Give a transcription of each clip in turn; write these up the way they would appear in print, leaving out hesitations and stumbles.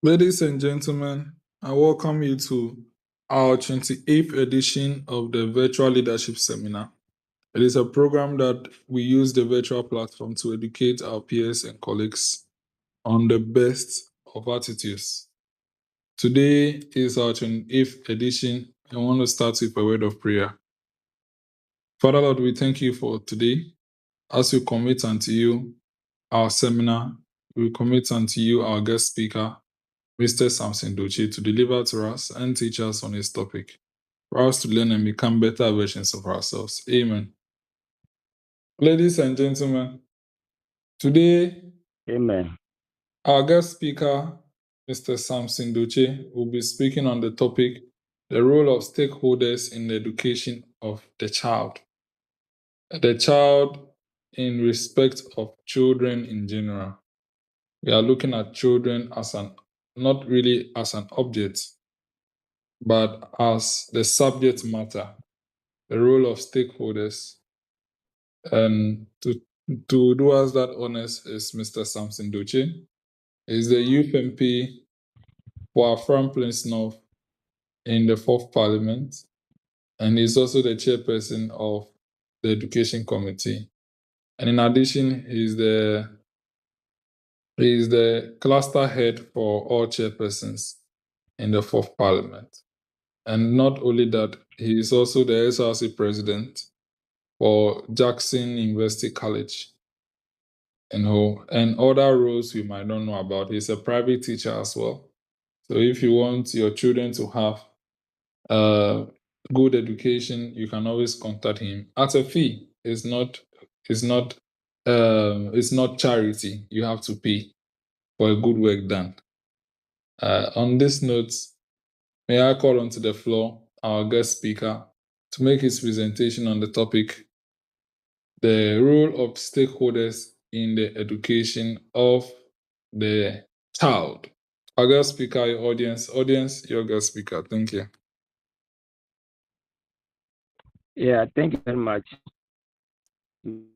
Ladies and gentlemen, I welcome you to our 28th edition of the Virtual Leadership Seminar. It is a program that we use the virtual platform to educate our peers and colleagues on the best of attitudes. Today is our 28th edition. I want to start with a word of prayer. Father Lord, we thank you for today. As we commit unto you our seminar, we commit unto you our guest speaker, Mr. Sampson Dotse, to deliver to us and teach us on his topic, for us to learn and become better versions of ourselves. Amen. Ladies and gentlemen, today, Amen. our guest speaker, Mr. Sampson Dotse, will be speaking on the topic, the role of stakeholders in the education of the child. The child in respect of children in general. We are looking at children as not really as an object, but as the subject matter, the role of stakeholders. And to do us that honors is Mr. Sampson Dotse. He's the Youth MP for Afram Plains North in the 4th Parliament, and he's also the chairperson of the Education Committee. And in addition, he's the cluster head for all chairpersons in the 4th Parliament. And not only that, he is also the SRC president for Jackson University College, and other roles you might not know about. He's a private teacher as well. So if you want your children to have good education, you can always contact him at a fee. It's not charity. You have to pay for a good work done. On this note, may I call onto the floor our guest speaker to make his presentation on the topic, the role of stakeholders in the education of the child. Our guest speaker, your audience, your guest speaker. Thank you. Yeah, thank you very much,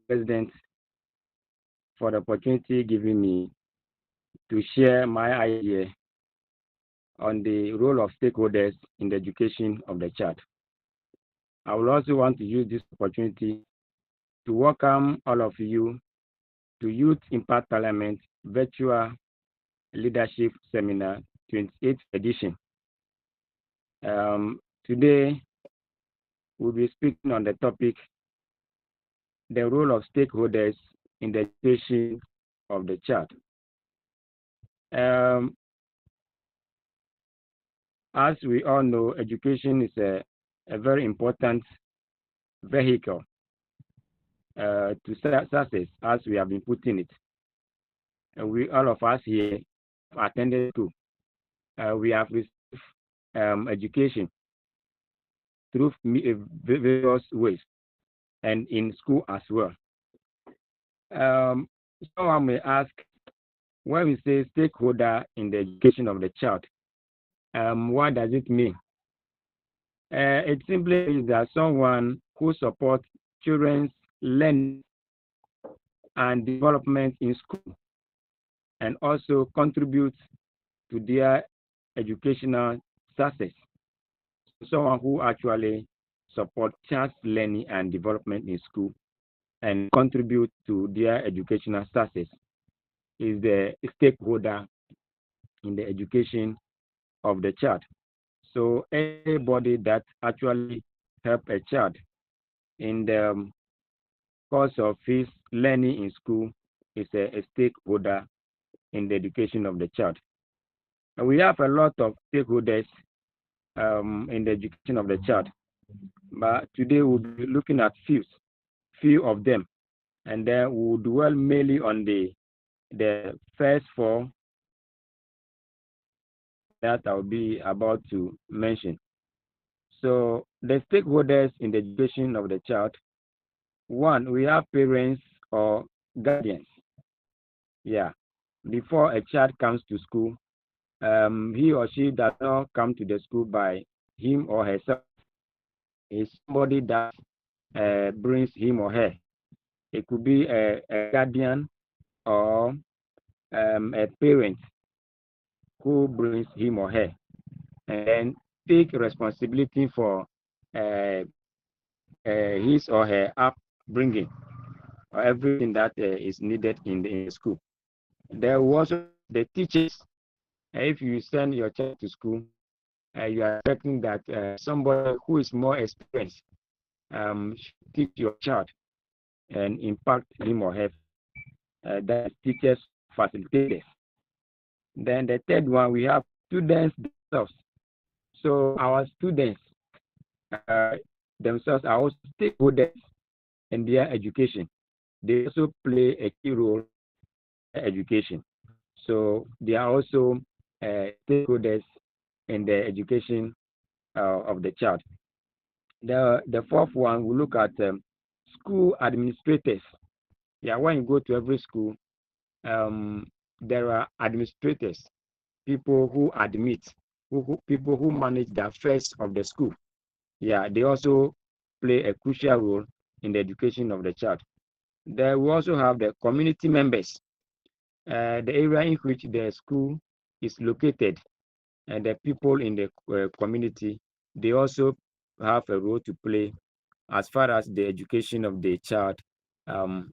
President, for the opportunity given me to share my idea on the role of stakeholders in the education of the child. I would also want to use this opportunity to welcome all of you to Youth Impact Parliament Virtual Leadership Seminar 28th edition. Today, we'll be speaking on the topic, the role of stakeholders in the education of the child. As we all know, education is a very important vehicle to success, as we have been putting it. And we, all of us here, have attended school. We have received education through various ways and in school as well. Someone may ask, when we say stakeholder in the education of the child, what does it mean? It simply means that someone who supports children's learning and development in school and also contributes to their educational success. Someone who actually supports child's learning and development in school and contribute to their educational success is the stakeholder in the education of the child. So anybody that actually help a child in the course of his learning in school is a stakeholder in the education of the child. And we have a lot of stakeholders in the education of the child, but today we'll be looking at few of them, and then we'll dwell mainly on the first four that I'll be about to mention. So the stakeholders in the education of the child, one, we have parents or guardians. Yeah, before a child comes to school, he or she does not come to the school by him or herself. It's somebody that brings him or her. It could be a guardian or a parent who brings him or her, and then take responsibility for his or her upbringing or everything that is needed in the school. There will also have the teachers. If you send your child to school, you are expecting that somebody who is more experienced should teach your child and impact him or her. That is teachers, facilitators. Then the third one, we have students themselves. So our students uh, themselves are also stakeholders in their education. They also play a key role in education. So they are also stakeholders in the education of the child. The fourth one, we look at school administrators. Yeah, when you go to every school, there are administrators, people who admit, people who manage the affairs of the school. Yeah, they also play a crucial role in the education of the child. Then we also have the community members, the area in which the school is located, and the people in the community, they also have a role to play as far as the education of the child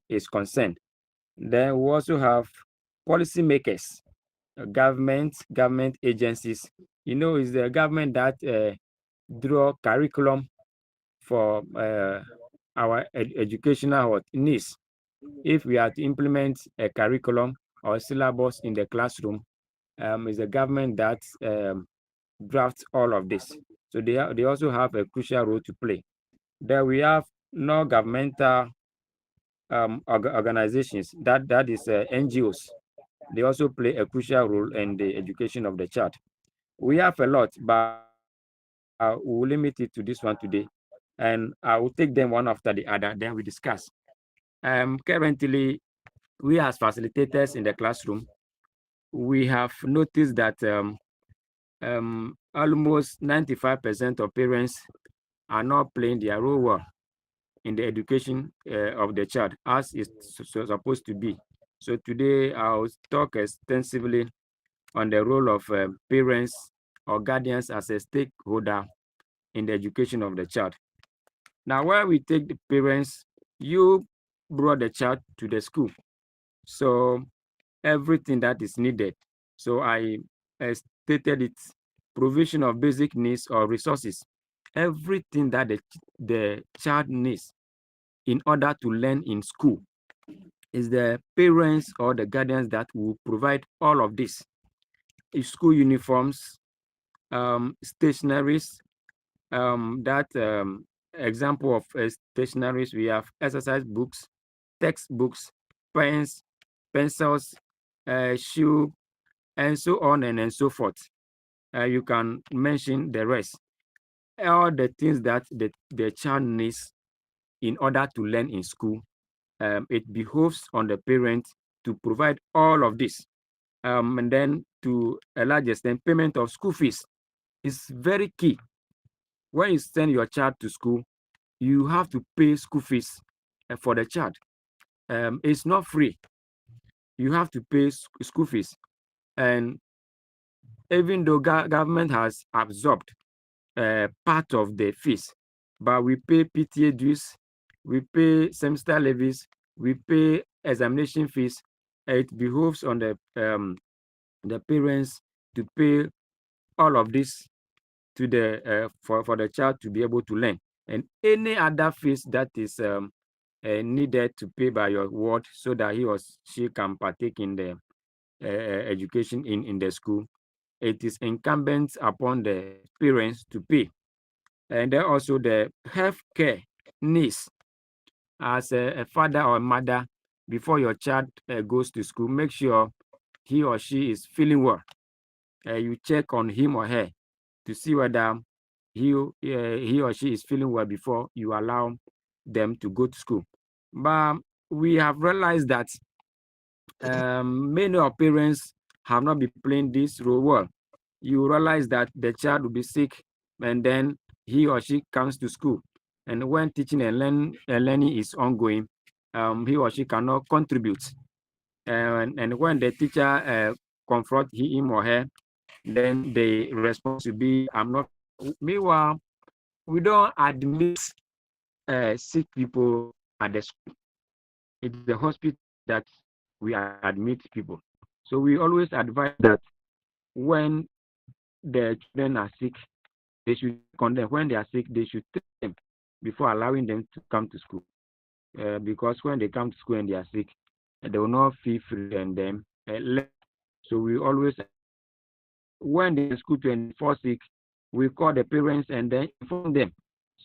is concerned. Then we also have policymakers, government agencies. You know, it's the government that draw curriculum for our educational needs. If we are to implement a curriculum or syllabus in the classroom, it's the government that drafts all of this. So they also have a crucial role to play. Then we have non-governmental organizations, that is NGOs. They also play a crucial role in the education of the child. We have a lot, but we'll limit it to this one today, and I will take them one after the other, then we discuss. Currently, we as facilitators in the classroom, we have noticed that almost 95% of parents are not playing their role well in the education of the child as it's supposed to be. So today I'll talk extensively on the role of parents or guardians as a stakeholder in the education of the child. Now, where we take the parents, you brought the child to the school. So everything that is needed. So I stated it, provision of basic needs or resources, everything that the child needs in order to learn in school is the parents or the guardians that will provide all of this. School uniforms, stationaries, that example of stationaries, we have exercise books, textbooks, pens, pencils, shoe, and so on and so forth. You can mention the rest. All the things that the child needs in order to learn in school, it behoves on the parent to provide all of this. And then to a large extent, payment of school fees is very key. When you send your child to school, you have to pay school fees for the child. It's not free. You have to pay school fees. And even though government has absorbed part of the fees, but we pay PTA dues, we pay semester levies, we pay examination fees. It behoves on the parents to pay all of this to the for the child to be able to learn, and any other fees that is needed to pay by your ward so that he or she can partake in the education in the school. It is incumbent upon the parents to pay. And then also the health care needs. As a father or mother, before your child goes to school, make sure he or she is feeling well. You check on him or her to see whether he or she is feeling well before you allow them to go to school. But we have realized that many of parents have not been playing this role well. You realize that the child will be sick, and then he or she comes to school, and when teaching and learning is ongoing, he or she cannot contribute. And when the teacher confront him or her, then the response will be, I'm not. Meanwhile, we don't admit sick people at the school. It's the hospital that we admit people. So we always advise that when the children are sick, they should condemn. When they are sick, they should treat them before allowing them to come to school. Because when they come to school and they are sick, they will not feel free and them. So we always, when they are in school and fall sick, we call the parents and then inform them.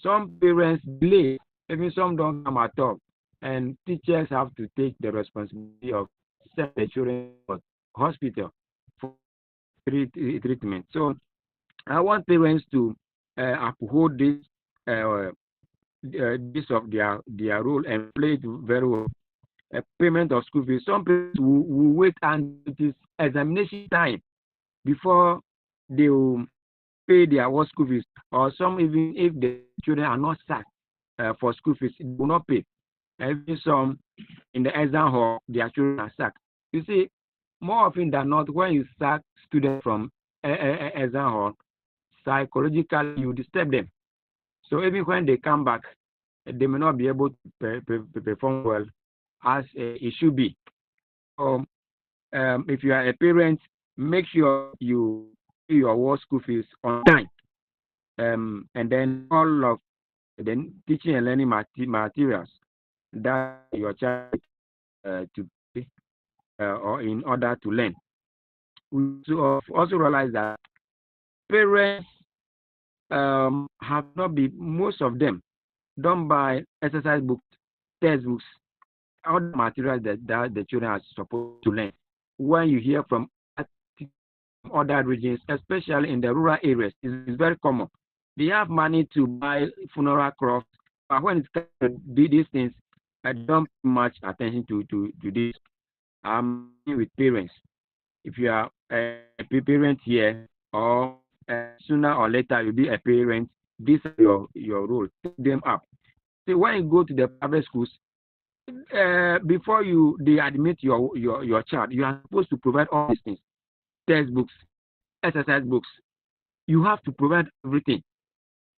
Some parents delay, even some don't come at all, and teachers have to take the responsibility of sending the children to hospital for treatment. So I want parents to uphold this of their role and play it very well. Payment of school fees. Some parents will wait until it is examination time before they will pay their school fees. Or some, even if the children are not sacked for school fees, they will not pay. Even some in the exam hall, their children are sacked. You see, more often than not, when you sack students from exam hall, psychologically you disturb them. So even when they come back, they may not be able to perform well as it should be. If you are a parent, make sure you pay your school fees on time. And then all of the teaching and learning materials that your child to pay or in order to learn. We also realize that parents have not been, most of them don't buy exercise books, textbooks, other materials that the children are supposed to learn. When you hear from other regions, especially in the rural areas, it's very common. They have money to buy funeral cloths, but when it comes to these things, I don't pay much attention to this. I'm with parents. If you are a parent here, or sooner or later you'll be a parent, this is your role. Take them up. See, when you go to the private schools, before they admit your child, you are supposed to provide all these things: textbooks, exercise books. You have to provide everything.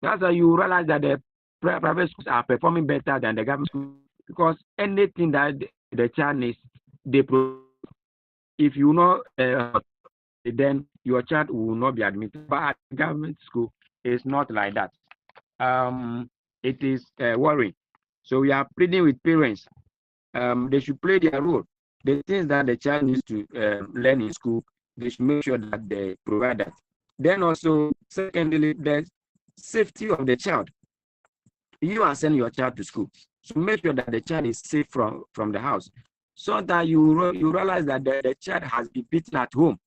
That's why you realize that the private schools are performing better than the government schools, because anything that the child needs, they provide. If you know, then your child will not be admitted. But at government school, it's not like that. It is worrying. So we are pleading with parents. They should play their role. The things that the child needs to learn in school, they should make sure that they provide that. Then also, secondly, the safety of the child. You are sending your child to school, so make sure that the child is safe from the house, so that you realize that the child has been beaten at home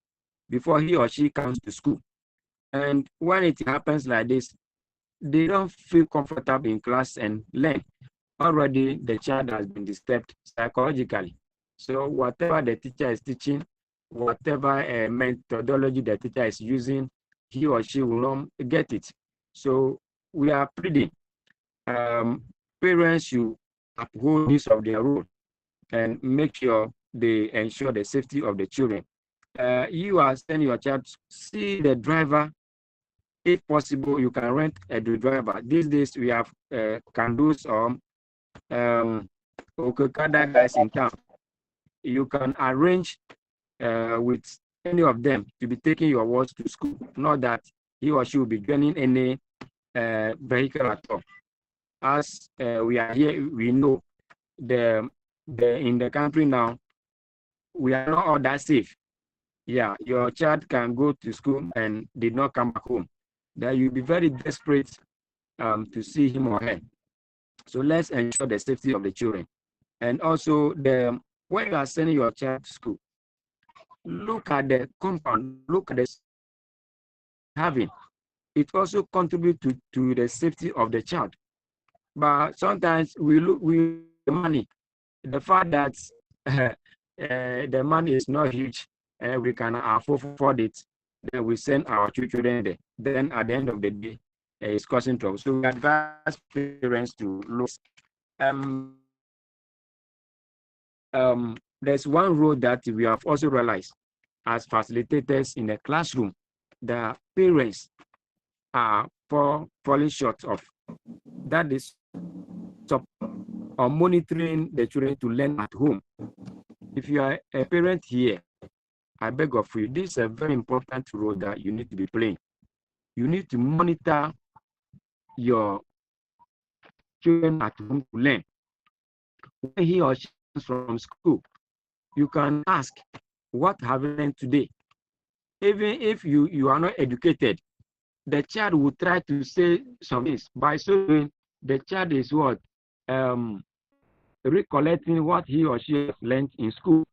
before he or she comes to school. And when it happens like this, they don't feel comfortable in class and learn. Already the child has been disturbed psychologically. So whatever the teacher is teaching, whatever methodology the teacher is using, he or she will not get it. So we are pleading. Parents should uphold this of their role and make sure they ensure the safety of the children. You are sending your child, see the driver. If possible, you can rent a driver. These days we have Kandus or Okada guys in town. You can arrange with any of them to be taking your words to school. Not that he or she will be joining any vehicle at all. As we are here, we know in the country now, we are not all that safe. Yeah, your child can go to school and did not come back home. Then you'll be very desperate to see him or her. So let's ensure the safety of the children. And also, when you are sending your child to school, look at the compound, look at the having. It also contributes to the safety of the child. But sometimes we look the money, the fact that the money is not huge and we can afford it, then we send our children there. Then at the end of the day, it's causing trouble. So we advise parents to look. There's one role that we have also realized as facilitators in the classroom. the parents are falling short of. That is or monitoring the children to learn at home. If you are a parent here, I beg of you, this is a very important role that you need to be playing. You need to monitor your children at home to learn. When he or she comes from school, you can ask, what have you learned today? Even if you are not educated, the child will try to say some things. By so doing, the child is what? Recollecting what he or she has learned in school,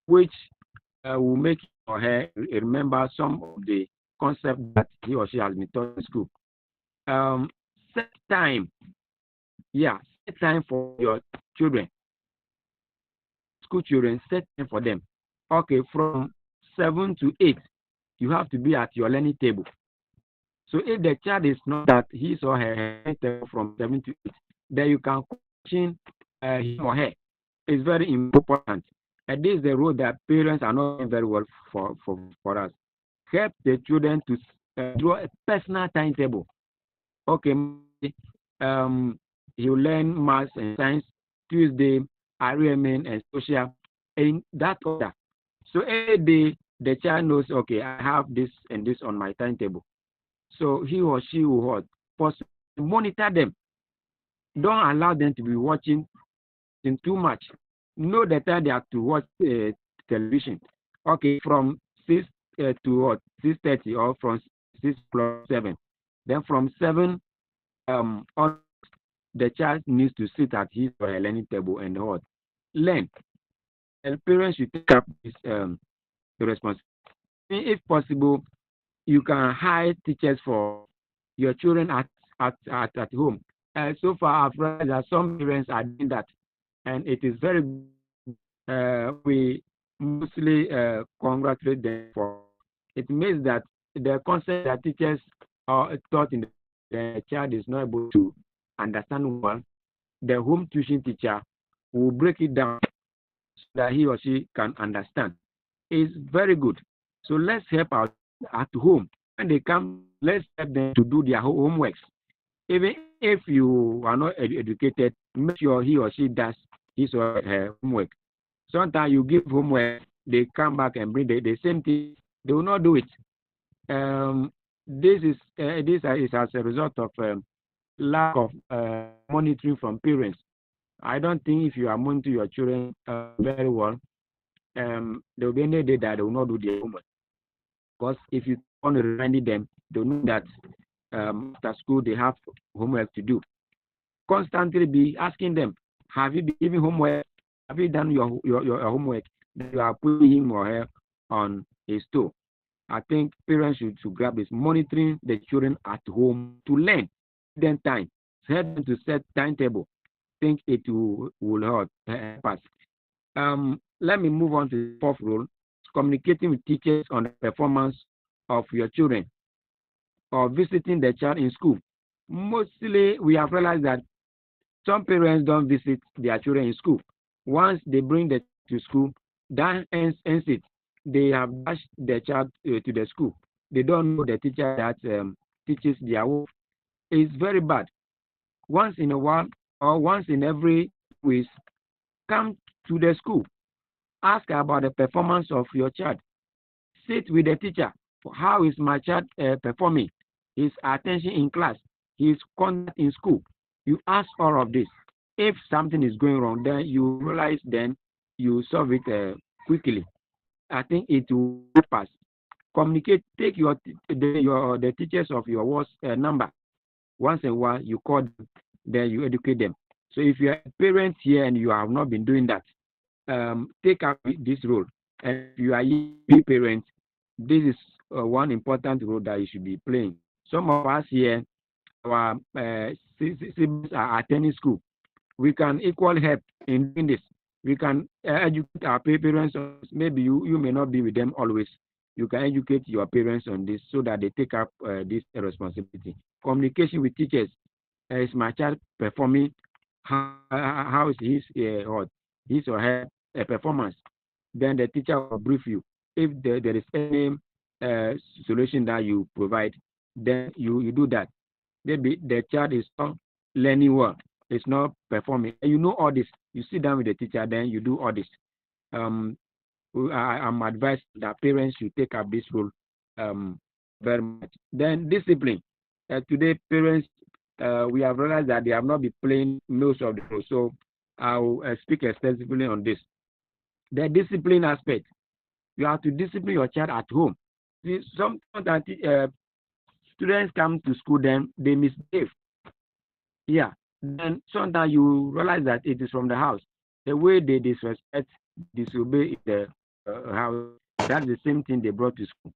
which will make him or her remember some of the concepts that he or she has been taught in school. Set time. Yeah, set time for your children. School children, set time for them. Okay, from 7 to 8, you have to be at your learning table. So if the child is not at his or her table from 7 to 8, then you can question him or her. It's very important. And this is the role that parents are not doing very well for us. Help the children to draw a personal timetable. Okay, you learn maths and science, Tuesday, RMN and social, in that order. So every day, the child knows, okay, I have this and this on my timetable. So he or she will first monitor them. Don't allow them to be watching too much. Know the time they have to watch television. Okay, from 6 to 6:30 or from 6 plus 7. Then from 7 on, the child needs to sit at his or her learning table and learn. And parents should take up this responsibility. If possible, you can hire teachers for your children at home. So far, I've realized that some parents are doing that, and it is very good. We mostly congratulate them for it. Means that the concept that teachers are taught in the child is not able to understand well. The home tuition teacher will break it down so that he or she can understand. It's very good. So let's help out at home. When they come, let's help them to do their homeworks. Even if you are not educated, make sure he or she does his or her homework. Sometimes you give homework, they come back and bring the same thing. They will not do it. This is as a result of lack of monitoring from parents. I don't think if you are monitoring your children very well, there will be any day that they will not do their homework. Because if you want to remind them, they know that after school they have homework to do. Constantly be asking them, have you been giving homework? Have you done your homework? You are putting him or her on a store. I think parents should grab this, monitoring the children at home to learn. Then time, help them to set timetable. Think it will help us. Let me move on to the fourth rule: communicating with teachers on the performance of your children or visiting the child in school. Mostly, we have realized that some parents don't visit their children in school. Once they bring the to school, that ends it. They have dashed the child to the school. They don't know the teacher that teaches their work. It's very bad. Once in a while or once in every week, come to the school. Ask about the performance of your child. Sit with the teacher. How is my child performing? His attention in class, his conduct in school. You ask all of this. If something is going wrong, then you realize, then you solve it quickly. I think it will help us. Communicate. Take the teachers of your worst number. Once in a while, you call them, then you educate them. So if you are a parent here and you have not been doing that, take up this role. And if you are a parent, this is one important role that you should be playing. Some of us here, our siblings are attending school. We can equally help in doing this. We can educate our parents. Maybe you may not be with them always. You can educate your parents on this so that they take up this responsibility. Communication with teachers. Is my child performing? How is his or her performance? Then the teacher will brief you. If there is any solution that you provide, then you do that. Maybe the child is not learning well, it's not performing. You know all this. You sit down with the teacher, then you do all this. I'm advised that parents should take up this role very much. Then discipline. Today, parents, we have realized that they have not been playing most of the role. So I'll speak extensively on this. The discipline aspect. You have to discipline your child at home. See, sometimes students come to school, then they misbehave. Yeah. Then sometimes you realize that it is from the house. The way they disrespect, disobey in the house, that's the same thing they brought to school.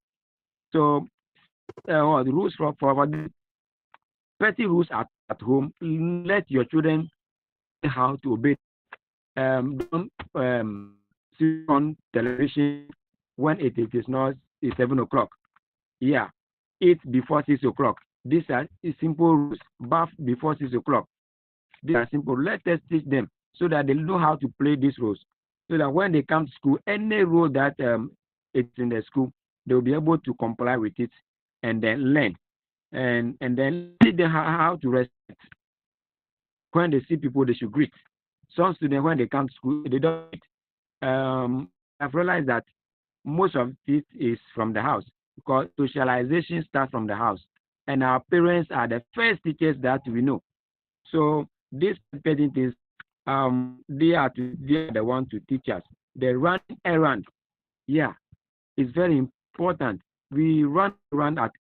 So the rules for the petty rules at home, let your children learn how to obey. Don't see on television when it is not 7 o'clock. Yeah, eat before 6 o'clock. These are simple rules. Bath before 6 o'clock. These are simple. Let us teach them so that they know how to play these roles. So that when they come to school, any role that it's in the school, they will be able to comply with it and then learn. And then teach them how to respect. When they see people, they should greet. Some students, when they come to school, they don't greet. I've realized that most of it is from the house because socialization starts from the house. And our parents are the first teachers that we know. So these parents, they are the ones to teach us. They run errand. Yeah, it's very important. We run around at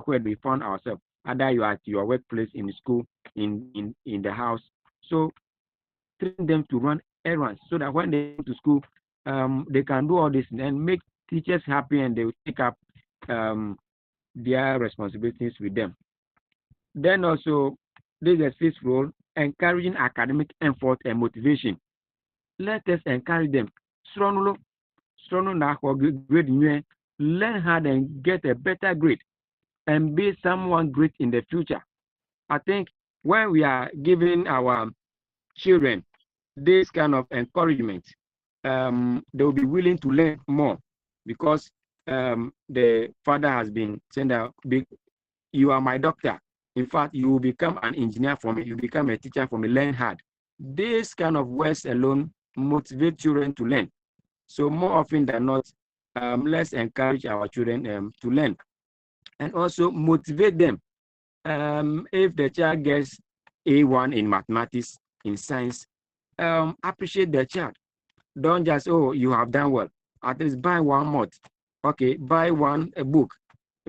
where we found ourselves, either you are at your workplace, in school, in the house. So train them to run errands so that when they go to school, they can do all this and make teachers happy, and they will take up their responsibilities with them. Then also, this is a fifth role, encouraging academic effort and motivation. Let us encourage them. Strong grade, learn hard and get a better grade and be someone great in the future. I think when we are giving our children this kind of encouragement, they will be willing to learn more because the father has been saying that you are my doctor. In fact, you will become an engineer for me. You become a teacher for me. Learn hard. This kind of words alone motivate children to learn. So more often than not, let's encourage our children to learn and also motivate them. If the child gets A1 in mathematics, in science, appreciate the child. Don't just, oh, you have done well. At least buy one more. Okay, buy a book.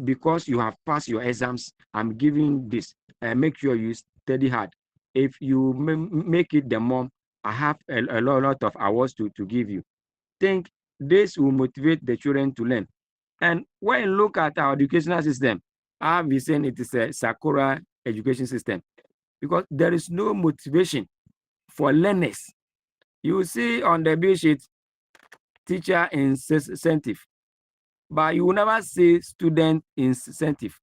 Because you have passed your exams, I'm giving this. Make sure you study hard. If you make it the more, I have a lot of awards to give you. Think this will motivate the children to learn. And when you look at our educational system, I've been saying it is a Sakura education system because there is no motivation for learners. You see on the bill sheet, teacher incentive, but you will never see student incentive.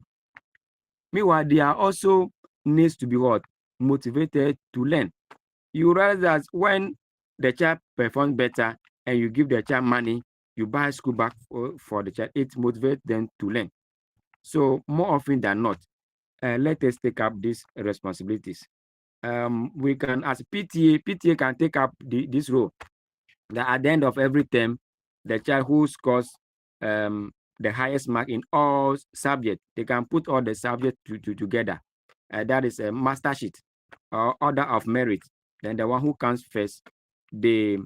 Meanwhile, they are also needs to be what? Motivated to learn. You realize that when the child performs better and you give the child money, you buy school bag for the child, it motivates them to learn. So more often than not, let us take up these responsibilities. We can, as PTA can take up this role. That at the end of every term, the child who scores the highest mark in all subjects, they can put all the subjects together. That is a master sheet or order of merit. Then the one who comes first, they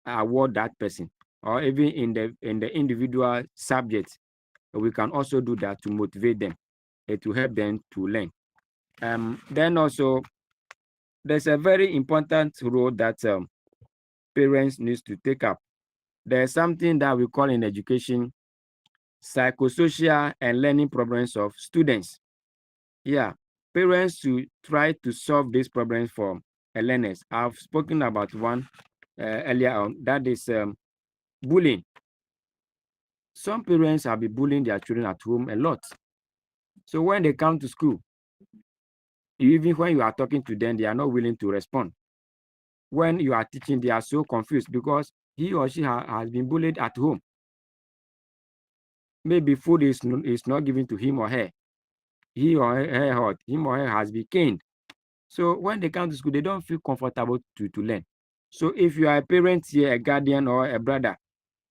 award that person. Or even in the individual subjects, we can also do that to motivate them, to help them to learn. Then also, there's a very important role that parents need to take up. There's something that we call in education psychosocial and learning problems of students. Yeah, parents should try to solve these problems for learners. I've spoken about one earlier on, that is bullying. Some parents have been bullying their children at home a lot. So when they come to school, even when you are talking to them, they are not willing to respond. When you are teaching, they are so confused because he or she has been bullied at home. maybe food is not given to him or her. Him or her has been caned. So when they come to school, they don't feel comfortable to learn. So if you are a parent here, a guardian or a brother,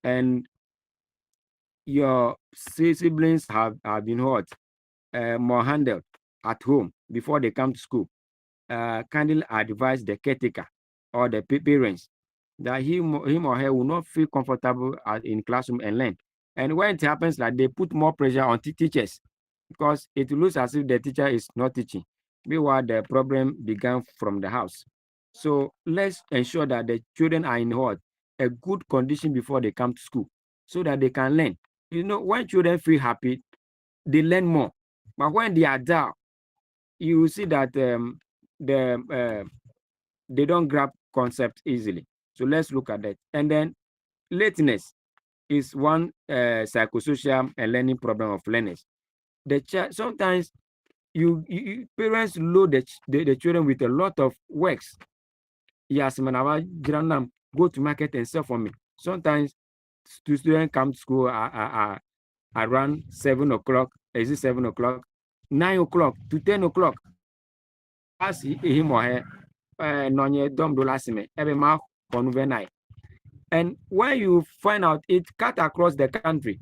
and your siblings have been more handled at home before they come to school, kindly advise the caretaker or the parents that him or her will not feel comfortable in classroom and learn. And when it happens like they put more pressure on teachers, because it looks as if the teacher is not teaching. Meanwhile, the problem began from the house. So let's ensure that the children are in a good condition before they come to school so that they can learn. You know, when children feel happy, they learn more. But when they are down, you see that they don't grab concepts easily. So let's look at that. And then lateness is one psychosocial and learning problem of learners. The child sometimes you parents load the children with a lot of works. Yes, man, go to market and sell for me. Sometimes students come to school around 7 o'clock. Is it 7 o'clock? 9 o'clock to 10 o'clock. As him or her nonye dom do lasime every month overnight. And when you find out it cut across the country,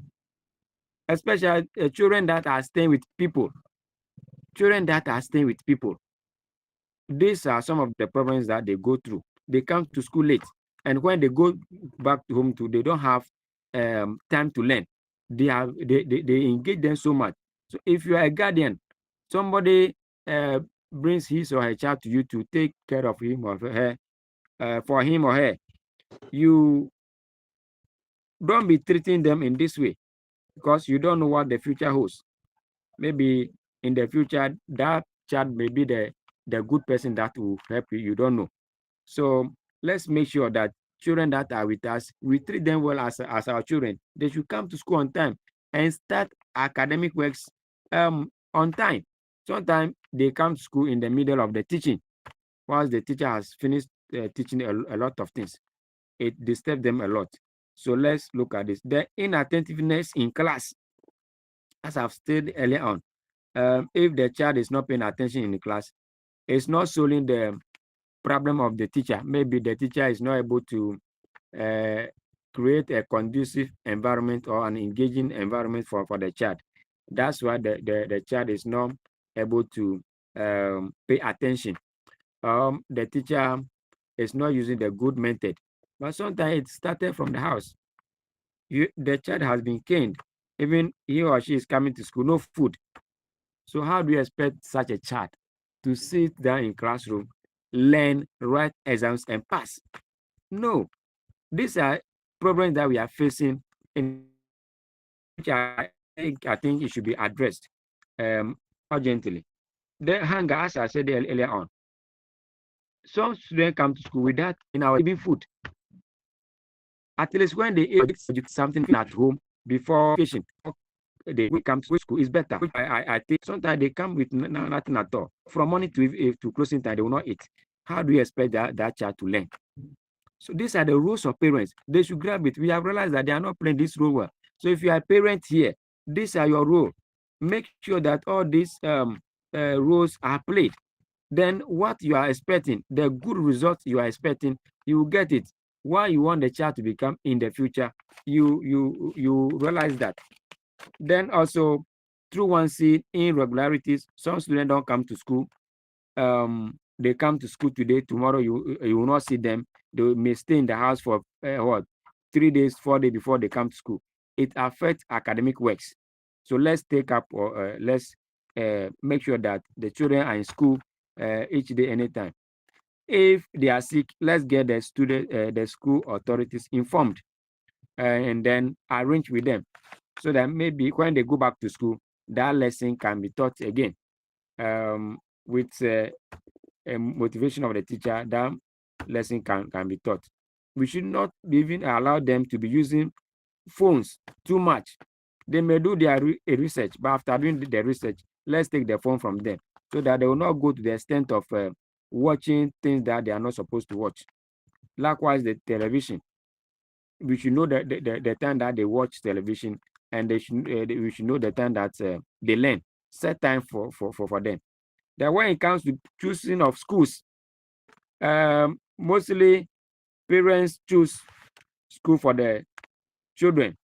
especially children that are staying with people. These are some of the problems that they go through. They come to school late, and when they go back to home they don't have time to learn. They engage them so much. So if you are a guardian, somebody brings his or her child to you to take care of him or her, for him or her, you don't be treating them in this way, because you don't know what the future holds. Maybe in the future that child may be the good person that will help you. You don't know. So let's make sure that children that are with us, we treat them well as our children. They should come to school on time and start academic works on time. Sometimes they come to school in the middle of the teaching, once the teacher has finished teaching a lot of things. It disturbs them a lot. So let's look at this. The inattentiveness in class, as I've stated earlier on. If the child is not paying attention in the class, it's not solely the problem of the teacher. Maybe the teacher is not able to create a conducive environment or an engaging environment for the child. That's why the child is not able to pay attention. The teacher is not using the good method. But sometimes it started from the house. The child has been caned. Even he or she is coming to school, no food. So how do you expect such a child to sit down in classroom, learn, write exams, and pass? No. These are problems that we are facing in which I think it should be addressed urgently. The hunger, as I said earlier on, some students come to school without even food. At least when they eat something at home before vacation, they come to school is better. I think sometimes they come with nothing at all. From morning to closing time, they will not eat. How do you expect that child to learn? So these are the rules of parents. They should grab it. We have realized that they are not playing this role well. So if you are a parent here, these are your role. Make sure that all these roles are played. Then what you are expecting, the good results you are expecting, you will get it. What you want the child to become in the future, you realize that. Then also, through one see irregularities, some students don't come to school. They come to school today, tomorrow you will not see them. They may stay in the house for 3 days, 4 days before they come to school. It affects academic works. So let's take up or let's make sure that the children are in school each day, anytime. If they are sick, let's get the school authorities informed and then arrange with them so that maybe when they go back to school, that lesson can be taught again with a motivation of the teacher. That lesson can be taught. We should not even allow them to be using phones too much. They may do their research, but after doing the research, let's take the phone from them so that they will not go to the extent of watching things that they are not supposed to watch. Likewise, the television. We should know that the time that they watch television and we should know the time that they learn. Set time for them. Then when it comes to choosing of schools, mostly parents choose school for their children.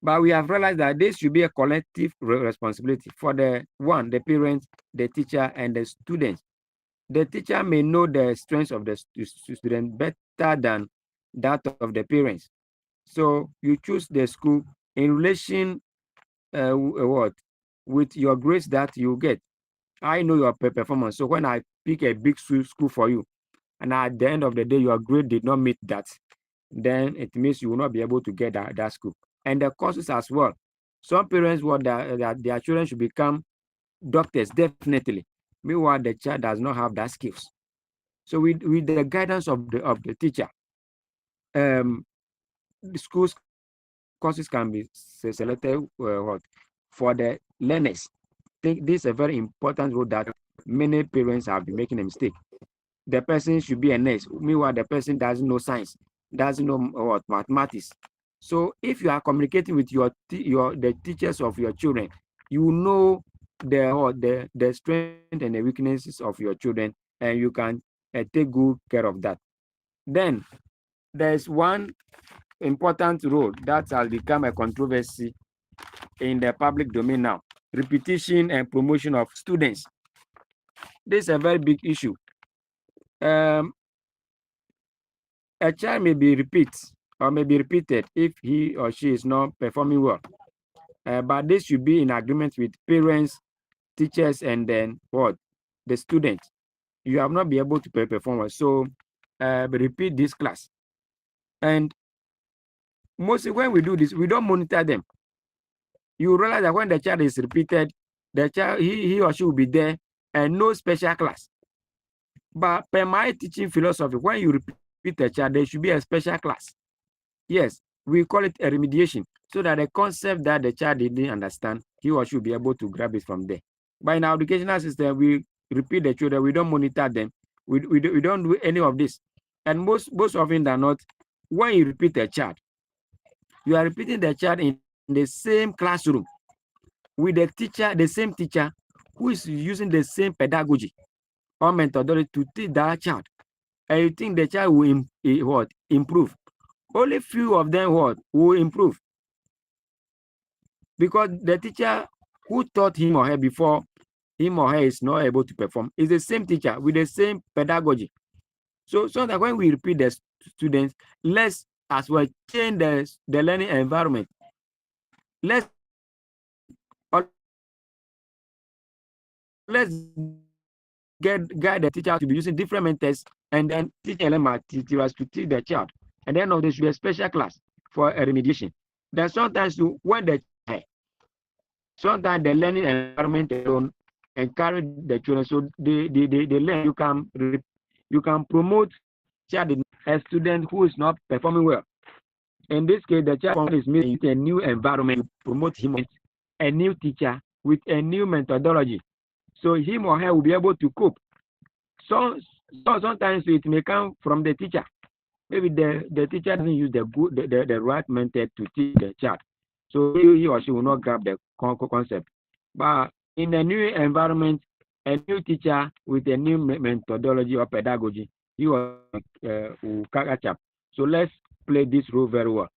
But we have realized that this should be a collective responsibility for the parents, the teacher, and the students. The teacher may know the strengths of the student better than that of the parents. So you choose the school in relation with your grades that you get. I know your performance. So when I pick a big school for you, and at the end of the day your grade did not meet that, then it means you will not be able to get that school. And the courses as well. Some parents want that their children should become doctors, definitely. Meanwhile, the child does not have that skills. So with the guidance of the teacher, the schools courses can be selected for the learners. I think this is a very important role that many parents have been making a mistake. The person should be a nurse. Meanwhile, the person doesn't know science, doesn't know mathematics. So if you are communicating with the teachers of your children, you know the strength and the weaknesses of your children, and you can take good care of that. Then there's one important role that has become a controversy in the public domain now: repetition and promotion of students. This is a very big issue. A child may be repeated if he or she is not performing well. But this should be in agreement with parents, teachers, and then the students. You have not been able to perform well, so repeat this class. And mostly when we do this, we don't monitor them. You realize that when the child is repeated, the child he or she will be there and no special class. But per my teaching philosophy, when you repeat a child, there should be a special class. Yes, we call it a remediation, so that the concept that the child didn't understand, he or she will be able to grab it from there. But in our educational system, we repeat the children, we don't monitor them, we don't do any of this. And most often than not, when you repeat a child, you are repeating the child in the same classroom with the teacher, the same teacher who is using the same pedagogy or methodology to teach that child. And you think the child will improve. Only few of them will improve, because the teacher who taught him or her before him or her is not able to perform is the same teacher with the same pedagogy. So that when we repeat the students, let's as well change the learning environment. Let's guide the teacher to be using different methods, and then teach element to teach the child. And then there should be a special class for a remediation. Then sometimes sometimes the learning environment alone encourage the children, so they learn. You can promote child, a student who is not performing well. In this case, the child is made a new environment to promote him, a new teacher with a new methodology, so him or her will be able to cope. So sometimes it may come from the teacher. Maybe the teacher doesn't use the right method to teach the child, so he or she will not grab the concept. But in a new environment, a new teacher with a new methodology or pedagogy, he will catch up. So let's play this role very well.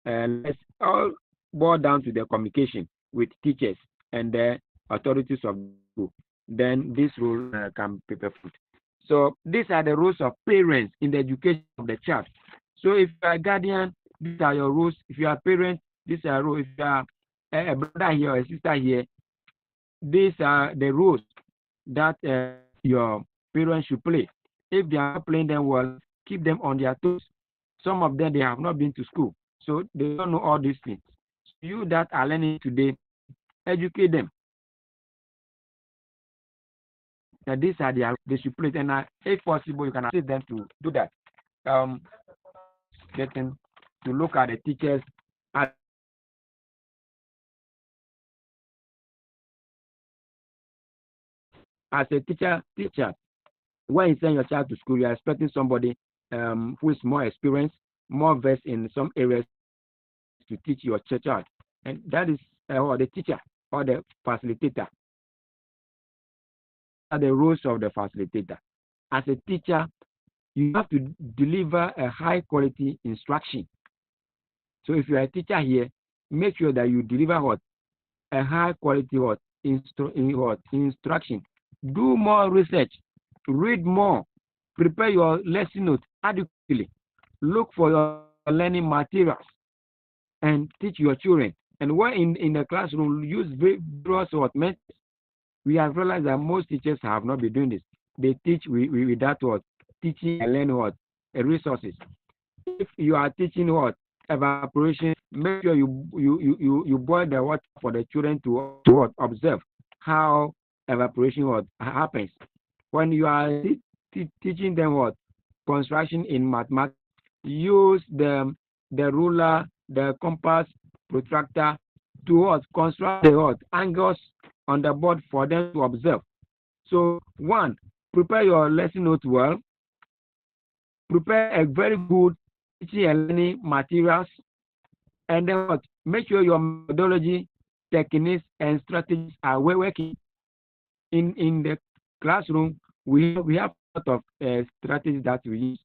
Let's all boil down to the communication with teachers and the authorities of the school. Then this role can be performed. So these are the roles of parents in the education of the child. So if you are a guardian, these are your roles. If you are a parent, these are roles. If you are a brother here or a sister here, these are the roles that your parents should play. If they are not playing them well, keep them on their toes. Some of them, they have not been to school, so they don't know all these things. So you that are learning today, educate them. That these are they should play, and if possible, you can assist them to do that. Getting to look at the teachers as a teacher. When you send your child to school, you are expecting somebody who is more experienced, more versed in some areas to teach your child. and that is or the teacher or the facilitator. Are the roles of the facilitator. As a teacher, you have to deliver a high quality instruction. So if you are a teacher here, make sure that you deliver what a high quality instruction. Do more research, read more, prepare your lesson note adequately, look for your learning materials, and teach your children. And when in the classroom, use various methods. We have realized that most teachers have not been doing this. They teach with that teaching and learn resources. If you are teaching evaporation, make sure you boil the water for the children to observe how evaporation happens. When you are teaching them construction in mathematics, use the ruler, the compass, protractor to construct the angles on the board for them to observe. So one, prepare your lesson notes well. Prepare a very good teaching and learning materials, and then make sure your methodology, techniques, and strategies are well working. In the classroom, we have a lot of strategies that we use.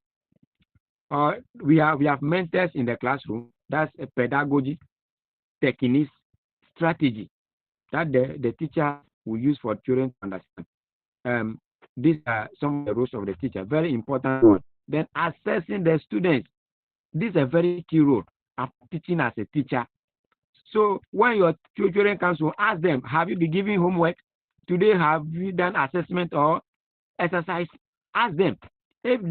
We have mentors in the classroom. That's a pedagogy, techniques, strategy that the teacher will use for children to understand. These are some of the roles of the teacher. Very important one. Then assessing the students. This is a very key role of teaching as a teacher. So when your children comes to ask them, have you been giving homework? Today, have you done assessment or exercise? Ask them. If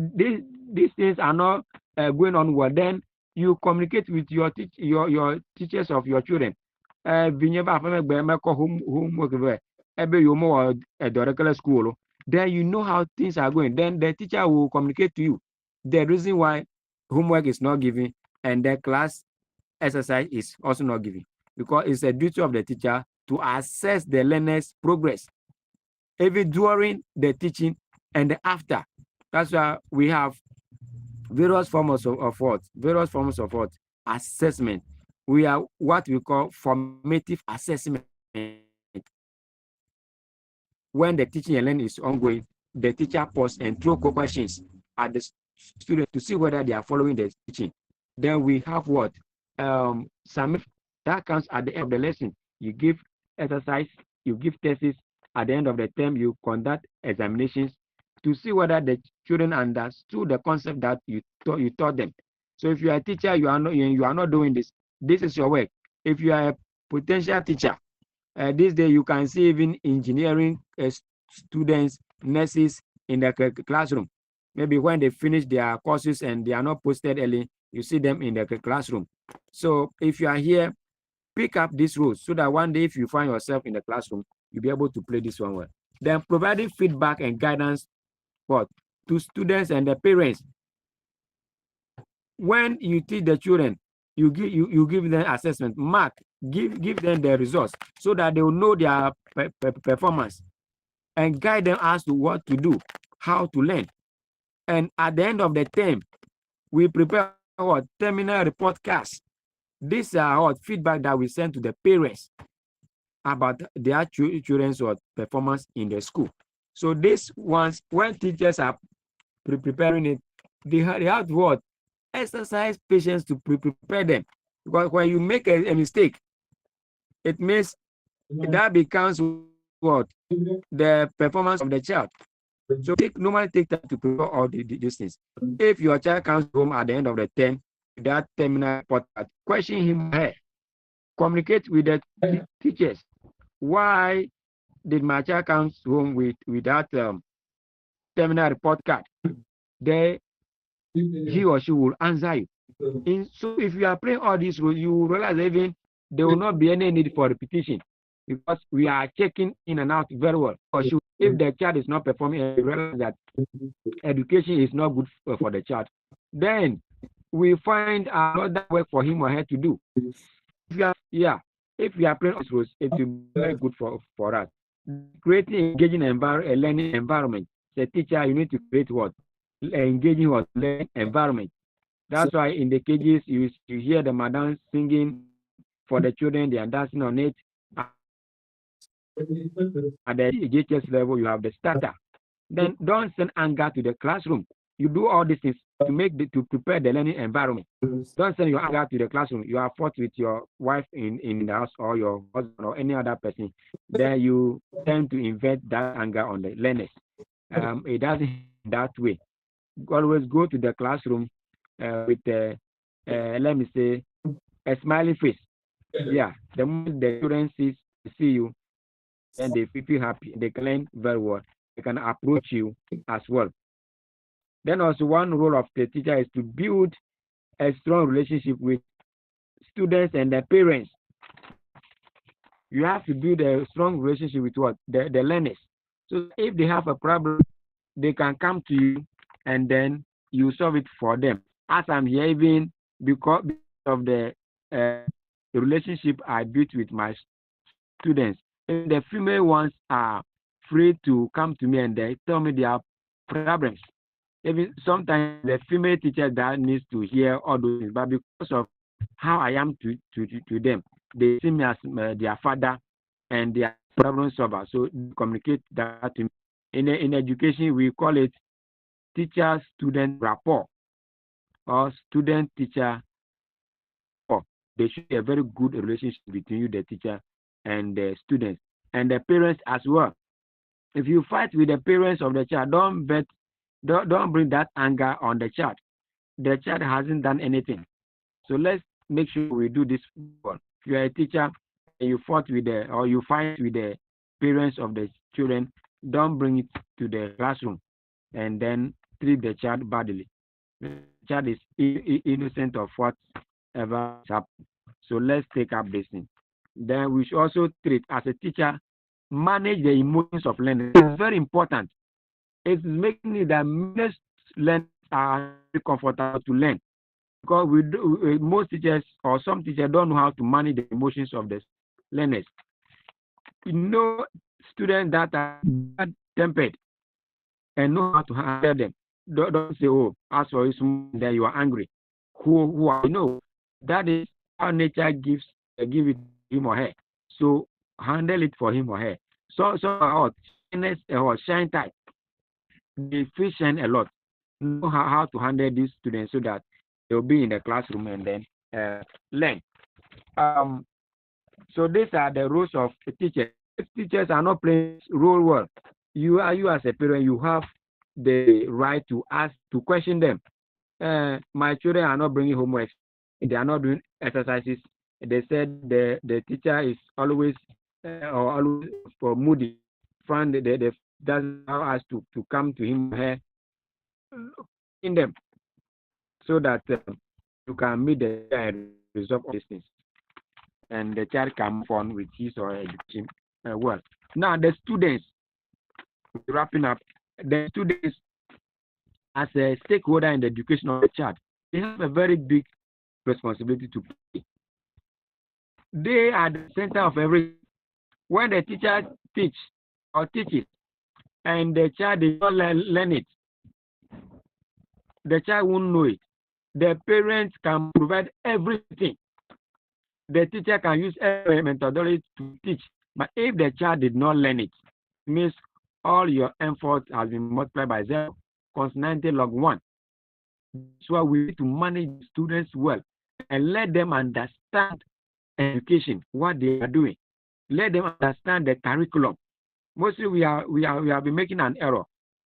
these things are not going on well, then you communicate with your teachers of your children. Homework school. Then you know how things are going. Then the teacher will communicate to you the reason why homework is not given and the class exercise is also not given, because it's a duty of the teacher to assess the learner's progress, even during the teaching and the after. That's why we have various forms of assessment. We are what we call formative assessment. When the teaching and learning is ongoing, the teacher pause and throw questions at the student to see whether they are following the teaching. Then we have some that comes at the end of the lesson. You give exercise, you give tests. At the end of the term, you conduct examinations to see whether the children understood the concept that you taught them. So if you are a teacher, you are not doing this. This is your work. If you are a potential teacher, this day you can see even engineering students, nurses in the classroom. Maybe when they finish their courses and they are not posted early, you see them in the classroom. So if you are here, pick up these roles so that one day if you find yourself in the classroom, you'll be able to play this one well. Then providing feedback and guidance to students and the parents. When you teach the children, you give them assessment, mark, give them the results so that they will know their performance and guide them as to what to do, how to learn. And at the end of the term, we prepare our terminal report cards. These are our feedback that we send to the parents about their children's performance in the school. So these ones, when teachers are preparing it, they have to exercise patience to prepare them. Because when you make a mistake, it means that becomes the performance of the child. So normally take time to prepare all these things. If your child comes home at the end of the term, that terminal report, question him or her, communicate with the teachers. Why did my child come home with that terminal report card? Then he or she will answer you. So if you are playing all these rules, you will realize even there will not be any need for repetition because we are checking in and out very well. If the child is not performing and realize that education is not good for the child, then we find another work for him or her to do. If we are playing these rules, it will be very good for us. Creating engaging learning environment. The teacher, you need to create engaging learning environment. That's why in the cages you hear the madam singing for the children. They are dancing on it. At the GHS level, you have the starter. Then don't send anger to the classroom. You do all these things to prepare the learning environment. Don't send your anger to the classroom. You are fought with your wife in the house, or your husband, or any other person. Then you tend to invert that anger on the learners. It doesn't that way. Always go to the classroom with let me say, a smiling face. Yeah, the moment the students see you, then they feel happy. They can learn very well. They can approach you as well. Then also one role of the teacher is to build a strong relationship with students and their parents. You have to build a strong relationship with what? The learners. So if they have a problem, they can come to you and then you solve it for them. As I'm here, even because of the relationship I built with my students, and the female ones are free to come to me and they tell me their problems. Even sometimes the female teacher that needs to hear all those things, but because of how I am to them, they see me as their father and their problem solver. So they communicate that to me. In education, we call it teacher-student rapport or student-teacher rapport. There should be a very good relationship between you, the teacher, and the students, and the parents as well. If you fight with the parents of the child, don't bring that anger on the child. The child hasn't done anything. So let's make sure we do this. If you are a teacher and you fight with the parents of the children, don't bring it to the classroom and then treat the child badly. The child is innocent of whatever happened. So let's take up this thing. Then we should also treat, as a teacher, manage the emotions of learners. It's very important. It's making it that most learners are very comfortable to learn, because most teachers or some teachers don't know how to manage the emotions of the learners. You know, students that are bad-tempered and know how to handle them. Don't say, oh, as for you, then you are angry. Who are you? No, that is how nature give it him or her. So handle it for him or her. So are shine type. They feel shine a lot. Know how to handle these students so that they'll be in the classroom and then learn. So these are the roles of a teacher. If teachers are not playing role well, you as a parent, you have the right to ask, to question them. My children are not bringing homework. They are not doing exercises. They said the teacher is always for moody. Friend, they doesn't allow us to come to him or her in them, so that you can meet the and resolve all these things, and the child can move on with his or her education well. Now the students, wrapping up, the students as a stakeholder in the education of the child, they have a very big responsibility to play. They are the center of everything. When the teacher teaches and the child does not learn it, the child won't know it. The parents can provide everything. The teacher can use every methodology to teach. But if the child did not learn it, it means all your effort has been multiplied by 0, cos 90 log 1. That's why we need to manage students well and let them understand education, what they are doing. Let them understand the curriculum. Mostly we have been making an error.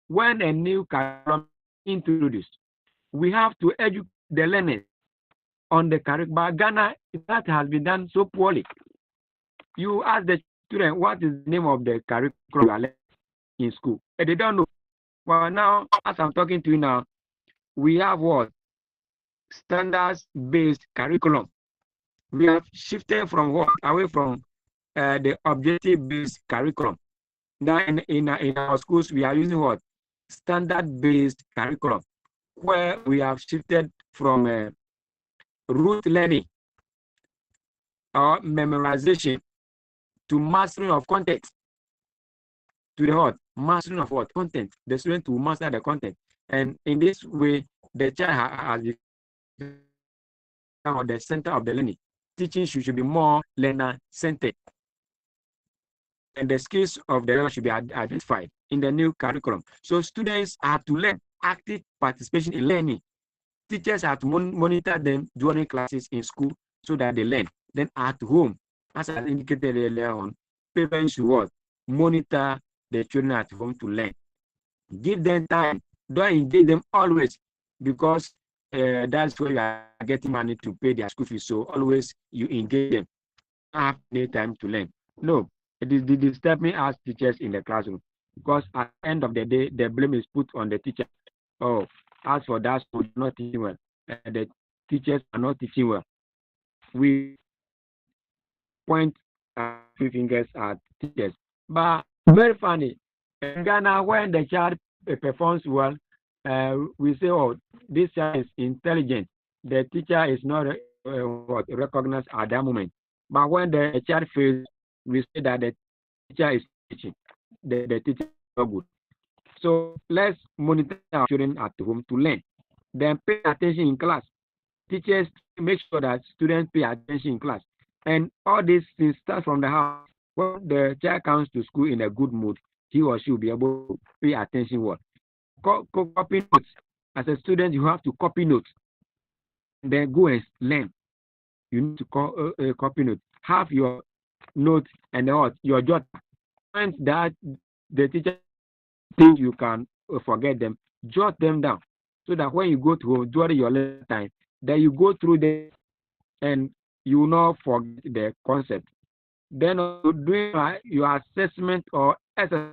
When a new curriculum is introduced, we have to educate the learners on the curriculum. But Ghana, that has been done so poorly. You ask the student what is the name of the curriculum in school, and they don't know. Well, now, as I'm talking to you now, we have what? Standards-based curriculum. We have shifted from what? Away from the objective-based curriculum. Now, in our schools, we are using what? Standard-based curriculum, where we have shifted from rote learning or memorization to mastering of content. To the what? Mastering of what? Content. The student will master the content. And in this way, the child has become the center of the learning. teaching should be more learner-centered. And the skills of the learner should be identified in the new curriculum. So students have to learn active participation in learning. Teachers have to monitor them during classes in school so that they learn. Then at home, as I indicated earlier on, parents should monitor the children at home to learn. Give them time. Don't engage them always, because that's where you are getting money to pay their school fees. So always you engage them. Don't have any time to learn. No, it is disturbing as teachers in the classroom, because at the end of the day, the blame is put on the teacher. Oh, as for that, school, you're not teaching well. The teachers are not teaching well. We point three fingers at teachers. But very funny, in Ghana, when the child performs well, we say, oh, this child is intelligent. The teacher is not recognized at that moment. But when the child fails, we say that the teacher is teaching. The teacher is not good. So let's monitor our children at home to learn. Then pay attention in class. Teachers make sure that students pay attention in class. And all these things start from the house. When the child comes to school in a good mood, he or she will be able to pay attention well. Copy notes. As a student, you have to copy notes. Then go and learn. You need to copy notes. Have your notes and your jotter. Once that the teacher thinks you can forget them, jot them down, so that when you go to home during your lesson time, then you go through them and you will not forget the concept. Then doing your assessment or exercise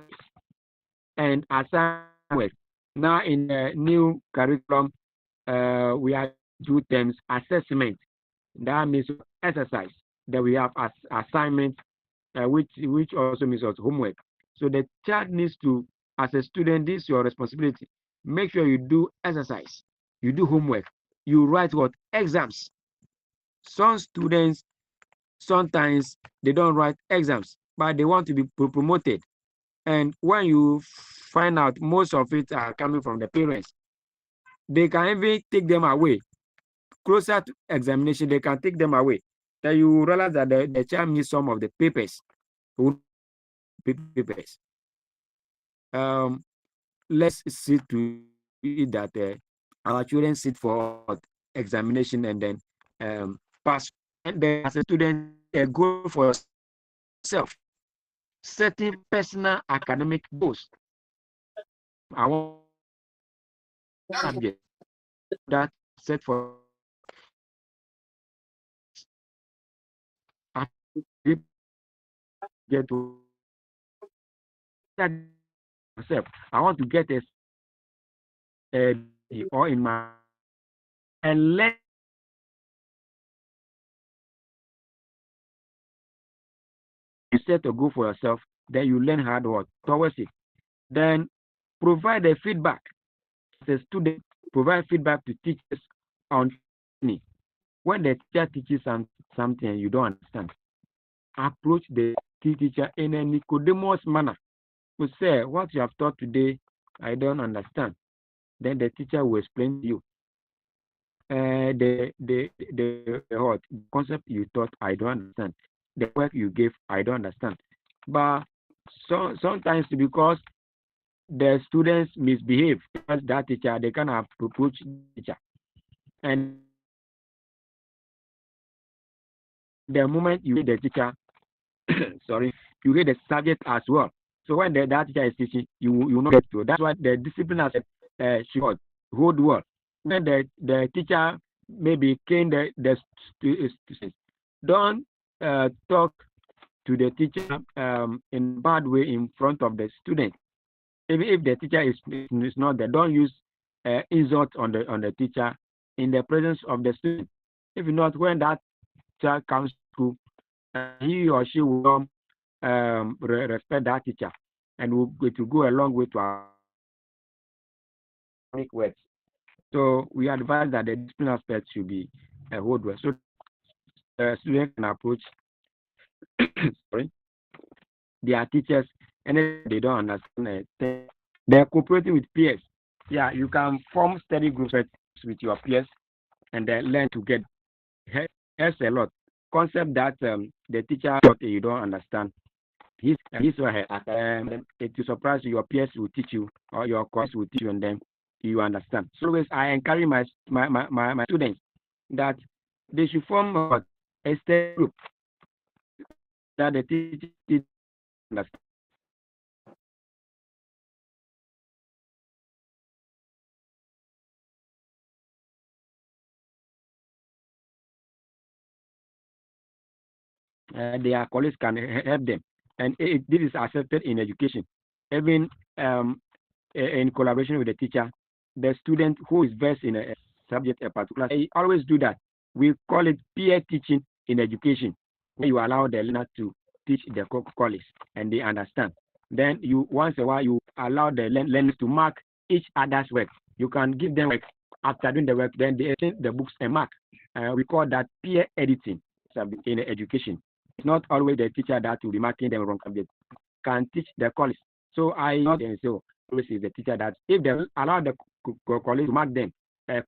and assignment. Now in the new curriculum, we have 2 terms: assessment. That means exercise. Then we have assignment, which also means homework. So the child needs to, as a student, this is your responsibility. Make sure you do exercise, you do homework, you write exams. Some students, sometimes they don't write exams, but they want to be promoted. And when you find out, most of it are coming from the parents. They can even take them away. Closer to examination, they can take them away. Then you realize that the child needs some of the papers. Papers. Let's see to it that our children sit for examination and then pass. And then as a student, a goal for yourself, setting personal academic goals. I want subject that set for get to myself. I want to get a or in my and let you set a goal for yourself. Then you learn hard work towards it. Then provide a feedback. As a student, provide feedback to teachers on me. When the teacher teaches something and you don't understand, approach the teacher in a Nicodemus manner. To say, what you have taught today, I don't understand. Then the teacher will explain to you. The concept you taught, I don't understand. The work you gave, I don't understand. But sometimes because the students misbehave as that teacher, they can approach the teacher. And the moment you hit the teacher, sorry, you hit the subject as well. So when that teacher is teaching, you will not get to. That's why the discipline has should hold well. When the teacher maybe cane the students, don't talk to the teacher in a bad way in front of the student. If the teacher is not there, don't use insult on the teacher in the presence of the student. If not, when that child comes to he or she will respect that teacher, and it will go a long way to our words. So we advise that the discipline aspect should be a hold well, so the student can approach sorry, their teachers, and if they don't understand they're cooperating with peers. Yeah, you can form study groups with your peers and then learn together. Helps a lot. concept that the teacher thought you don't understand. His or her, it will surprise you. Your peers will teach you, or your colleagues will teach you, and then you understand. So always I encourage my students that they should form a study group that the teacher understand. Their colleagues can help them, and this is accepted in education, even in collaboration with the teacher. The student who is versed in a subject, a particular, I always do that. We call it peer teaching in education, where you allow the learner to teach their colleagues and they understand. Then you once a while you allow the learners to mark each other's work. You can give them work. After doing the work, then they exchange the books and mark. We call that peer editing in education. It's not always the teacher that will be marking them wrong subject. Can teach the colleagues. So I not and so always is the teacher that if they allow the colleagues to mark them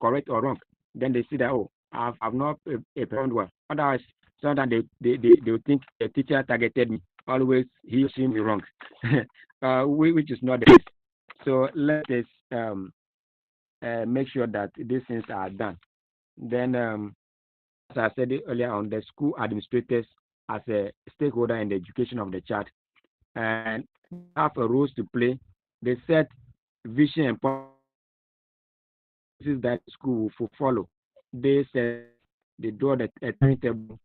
correct or wrong, then they see that I've not performed well. Otherwise, sometimes they will think the teacher targeted me. Always he or she me wrong, which is not the case. So let us make sure that these things are done. Then, as I said earlier on, the school administrators as a stakeholder in the education of the child and have a role to play. They set vision and policies that school will follow. They set they draw the timetable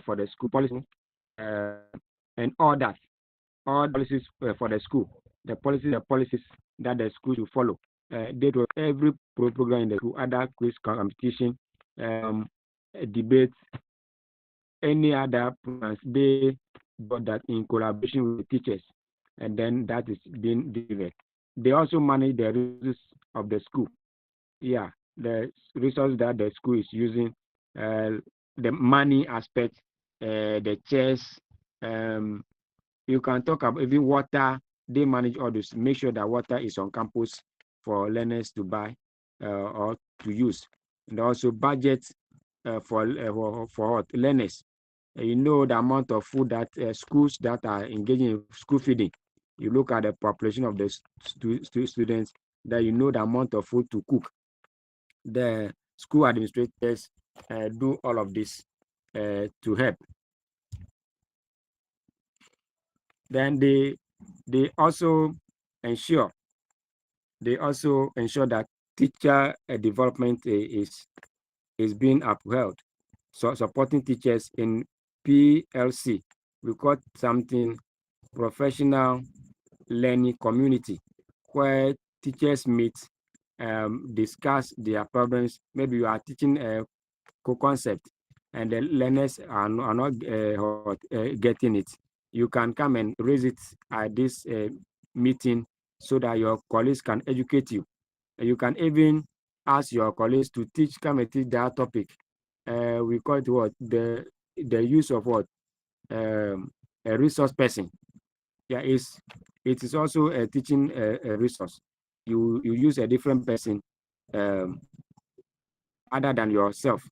for the school policy uh, and all that, all policies for the school, the policies that the school should follow. They do every program in the school, other quiz competition, debates, any other programs. They do that in collaboration with the teachers, and then that is being delivered. They also manage the resources of the school. Yeah, the resources that the school is using, the money aspect, the chairs. Um, you can talk about even water. They manage all this. Make sure that water is on campus for learners to buy or to use, and also budget for learners. You know the amount of food that schools that are engaging in school feeding. You look at the population of the students, that you know the amount of food to cook. The school administrators do all of this to help. Then they also ensure that teacher development is being upheld. So supporting teachers in PLC, we call something professional learning community, where teachers meet, discuss their problems. Maybe you are teaching a co-concept and the learners are not getting it. You can come and raise it at this meeting so that your colleagues can educate you. You can even ask your colleagues to come and teach that topic. We call it what? The use of what? A resource person. Yeah, it is also a teaching a resource. You use a different person um, other than yourself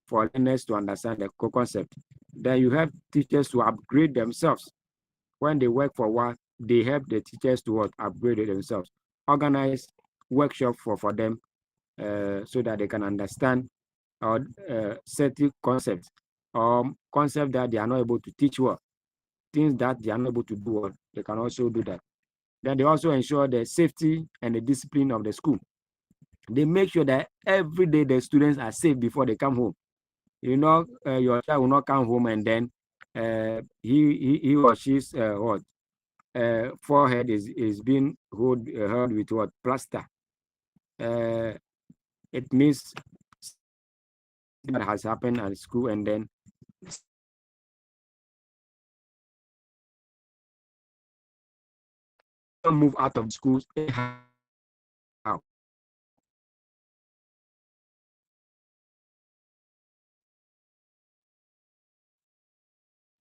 for learners to understand the concept. Then you have teachers to upgrade themselves. When they work for one, they help the teachers to upgrade themselves. Organize workshop for them so that they can understand or certain concepts or concepts that they are not able to teach well. Things that they are not able to do well, they can also do that. Then they also ensure the safety and the discipline of the school. They make sure that every day the students are safe before they come home. You know, your child will not come home and then he or she's forehead is being held with what? Plaster. It means that has happened at school, and then don't move out of schools anyhow.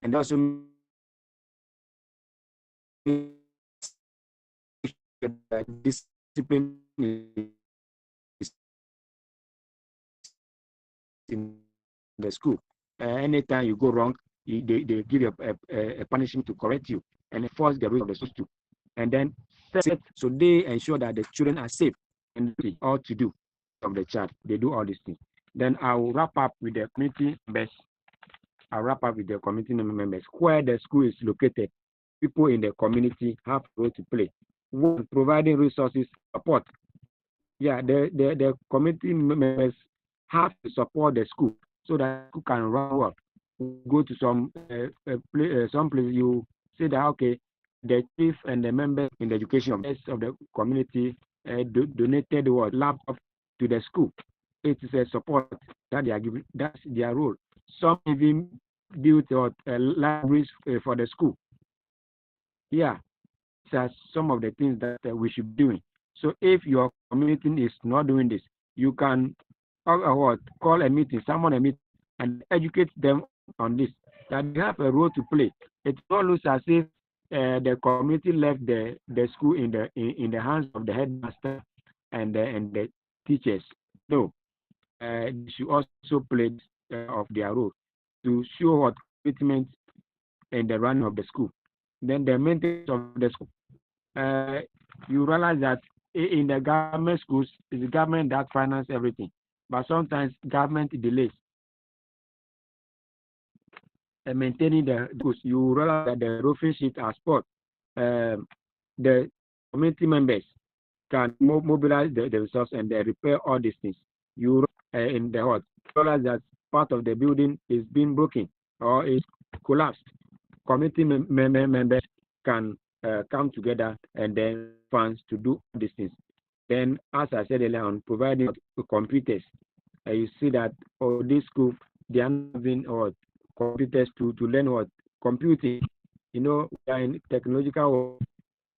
And also discipline is in the school. anytime you go wrong, they give you a punishment to correct you and enforce the rules of the school too. And then so they ensure that the children are safe and all to do of the child. They do all these things. Then I'll wrap up with the community members. Where the school is located. People in the community have a role to play. One, providing resources support. Yeah, the community members have to support the school so that school can run well. Go to some some place, you say that okay, the chief and the members in the education of the community donated what laptop to the school. It is a support that they are giving. That's their role. Some even built libraries for the school. Yeah, these are some of the things that we should be doing. So if your community is not doing this, you can call a meeting, summon a meeting, and educate them on this. That they have a role to play. It all looks as if the community left the school in the hands of the headmaster and the teachers. No, they should also play of their role to show what commitment in the running of the school. Then the maintenance of the school. You realize that in the government schools, it's the government that finances everything. But sometimes government delays maintaining the schools. You realize that the roofing sheet are spoiled. The community members can mobilize the resources and they repair all these things. You in the hot realize that part of the building is being broken or is collapsed. Community members can come together and then funds to do these things. Then, as I said earlier on, providing computers, you see that this school they are having computers to learn what computing. You know, we are in technological world.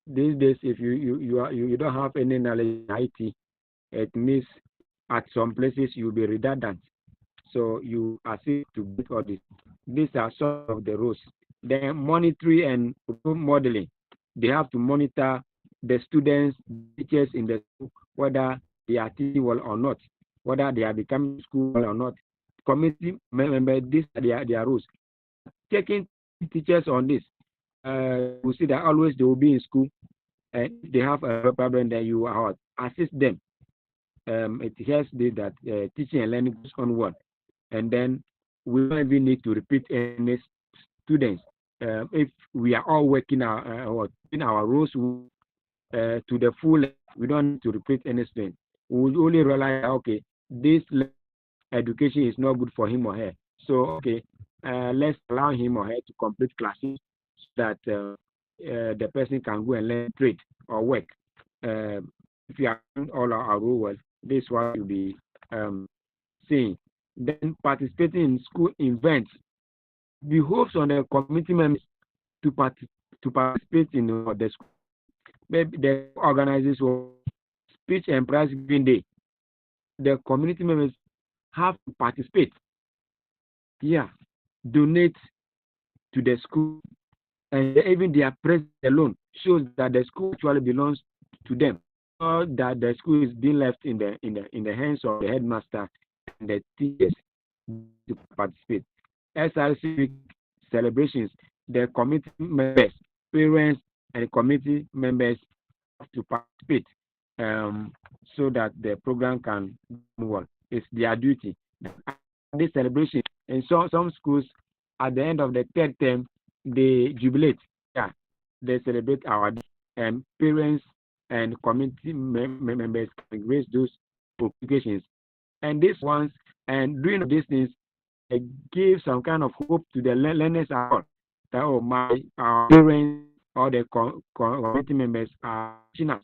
These days, if you don't have any knowledge in IT, it means at some places you'll be redundant. So you assist to get all this. These are some of the rules. Then monitoring and role modeling. They have to monitor the students, teachers in the school, whether they are teaching well or not, whether they are becoming school well or not. Committee members, these are their rules. Taking teachers on this, we see that always they will be in school and they have a problem that you are assist them. It has that teaching and learning goes on one, and then we don't even need to repeat any students. If we are all working in our roles to the full, we don't need to repeat any student. We will only realize okay, this education is not good for him or her. So okay, let's allow him or her to complete classes so that the person can go and learn trade or work. If you are doing all our role well, this is what you'll be seeing. Then participating in school events. The hopes on the committee members to participate in the school. Maybe the organizers will speech and prize giving day. The community members have to participate. Yeah, donate to the school, and even their presence alone shows that the school actually belongs to them, or that the school is being left in the hands of the headmaster and the teachers to participate. SRC celebrations, the committee members, parents, and committee members have to participate so that the program can move on. It's their duty. This celebration in some schools, at the end of the third term, they jubilate. Yeah, they celebrate our parents and community members can grace those occasions. And these ones, and doing these things, give some kind of hope to the learners at all. That our parents or the community members are teaching us.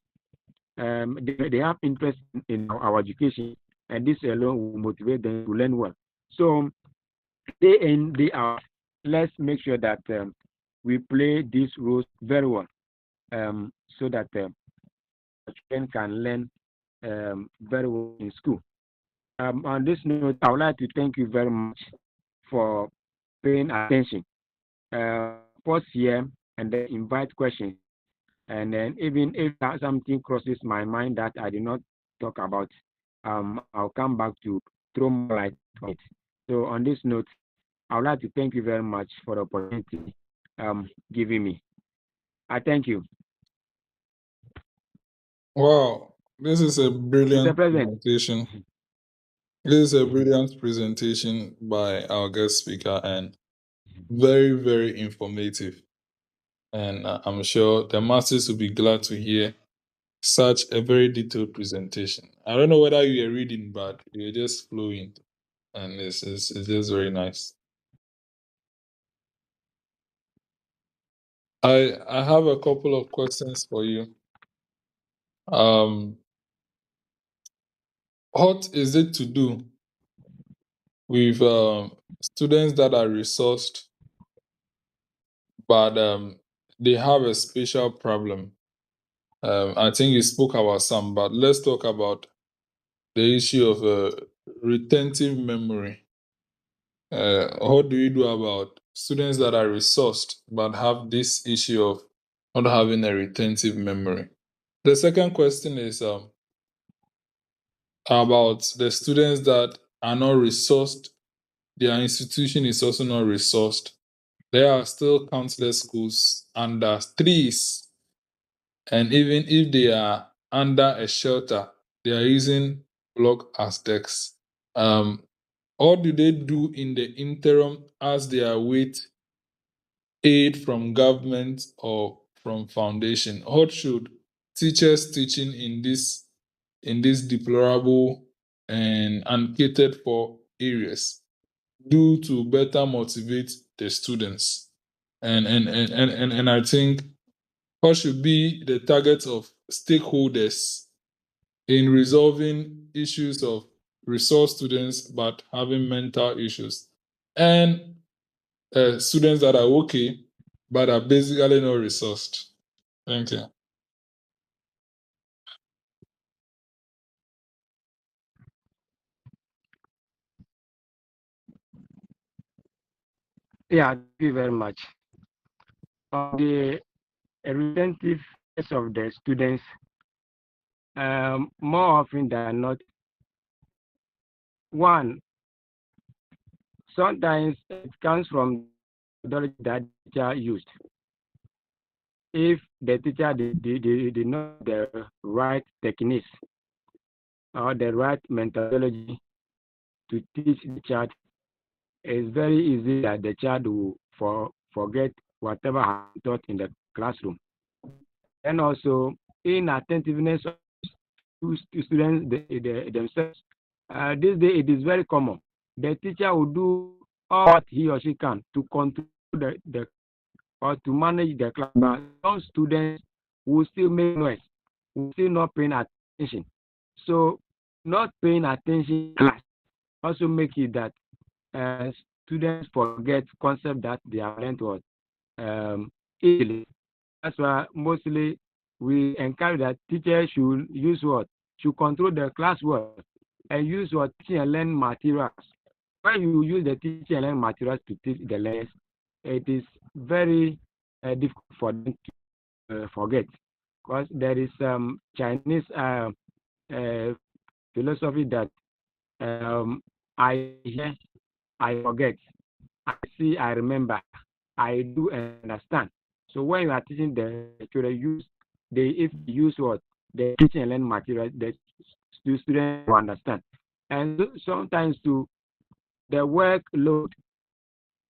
They have interest in our education, and this alone will motivate them to learn well. So day in, day out, let's make sure that we play these roles very well, so that children can learn very well in school. On this note, I would like to thank you very much for paying attention. Pause here and then invite questions. And then even if something crosses my mind that I did not talk about, I'll come back to throw more light on it. So on this note, I would like to thank you very much for the opportunity giving me. I thank you. Wow, this is a Mr. brilliant President. presentation. This is a brilliant presentation by our guest speaker and very, very informative. And I'm sure the masses will be glad to hear such a very detailed presentation. I don't know whether you are reading, but you're just flowing, and it's just very nice. I have a couple of questions for you. Um, what is it to do with students that are resourced, but they have a special problem? I think you spoke about some, but let's talk about the issue of retentive memory. What do you do about students that are resourced but have this issue of not having a retentive memory? The second question is about the students that are not resourced. Their institution is also not resourced. There are still countless schools under trees, and even if they are under a shelter, they are using block as desks. What do they do in the interim as they await aid from government or from foundation? What should teachers teaching in this deplorable and uncatered for areas do to better motivate the students? And I think what should be the target of stakeholders in resolving issues of resource students but having mental issues, and students that are okay but are basically not resourced? Thank you. Yeah, thank you very much. On the retentiveness of the students, more often than not, one, sometimes it comes from the methodology that the teacher used. If the teacher did not have the right techniques or the right methodology to teach the child, it's very easy that the child will forget whatever has been taught in the classroom. And also, inattentiveness of students themselves. This day, it is very common. The teacher will do all what he or she can to control the or to manage the class, but some students will still make noise, will still not paying attention. So, not paying attention in class also make it that students forget concept that they have learned what easily. That's why mostly we encourage that teachers should use what? Should control the class work and use what teaching and learning materials. When you use the teaching and learning materials to teach the learners, it is very difficult for them to forget. Because there is some Chinese philosophy that I hear, I forget, I see, I remember, I do understand. So when you are teaching the children, if you use what the teaching and learning material, the students will understand. And sometimes to the workload,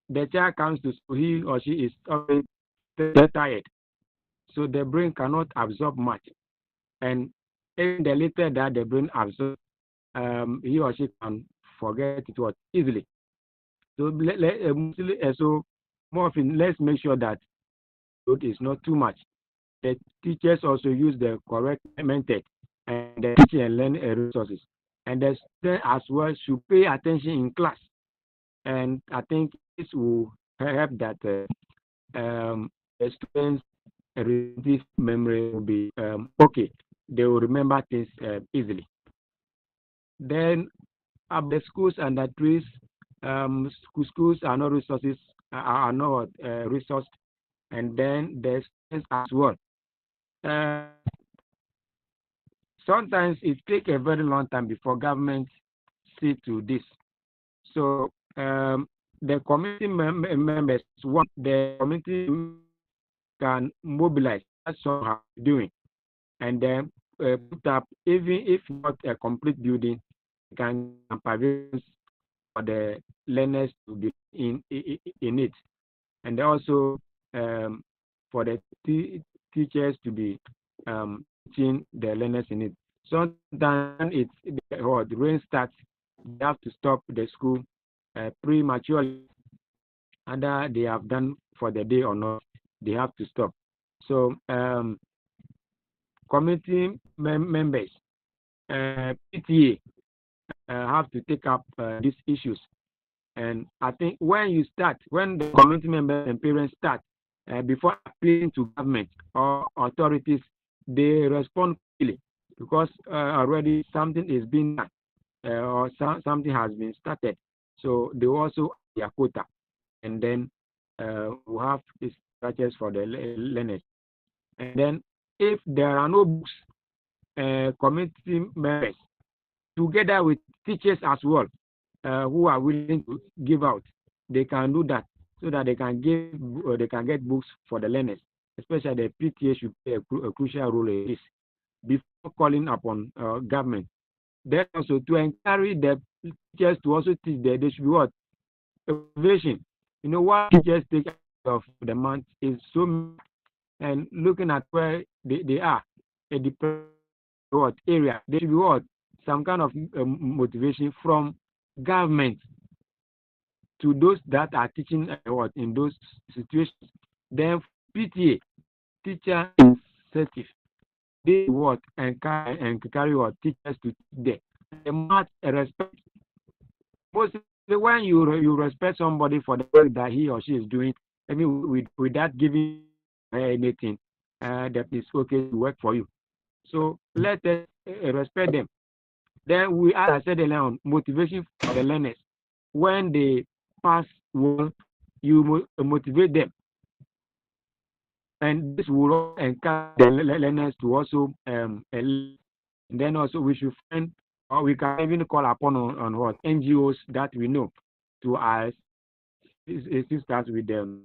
the child comes to school, he or she is already tired, so the brain cannot absorb much. And even the later that the brain absorbs, he or she can forget it what easily. So so more often, let's make sure that load is not too much. The teachers also use the correct method and the teaching and learning resources. And the students as well should pay attention in class. And I think this will help that the students' retentive memory will be okay. They will remember things easily. Then the schools and the trees, schools are not resources, are not resourced, and then the students as well. Uh, Sometimes it takes a very long time before government see to this. So the community members, what the community can mobilize, that's somehow doing, and then put up, even if not a complete building, can pavilions for the learners to be in it, and also for the teachers to be teaching the learners in it. Sometimes it's the rain starts, they have to stop the school prematurely, either they have done for the day or not, they have to stop. So committee members, PTA, have to take up these issues. And I think when the community members and parents start, before appealing to government or authorities, they respond quickly, because already something is being done, or something has been started. So they also their quota, and then we have these structures for the learners. And then if there are no books, community members, together with teachers as well, who are willing to give out, they can do that, so that they can get books for the learners. Especially the PTA should play a crucial role in this before calling upon government. Then also to encourage the teachers to also teach, they should be what? Evaluation. You know what teachers take of the month is so many, and looking at where they are, a different area, there should be what? Some kind of motivation from government to those that are teaching in those situations. Then PTA, teacher incentive, they what and carry what teachers to teach there. They must respect. Mostly when you respect somebody for the work that he or she is doing, I mean without giving anything, that is okay to work for you. So let us respect them. Then we, as I said earlier on, motivation for the learners. When they pass well, you motivate them, and this will encourage the learners to also and then also we should find, or we can even call upon on what NGOs that we know to assist us with the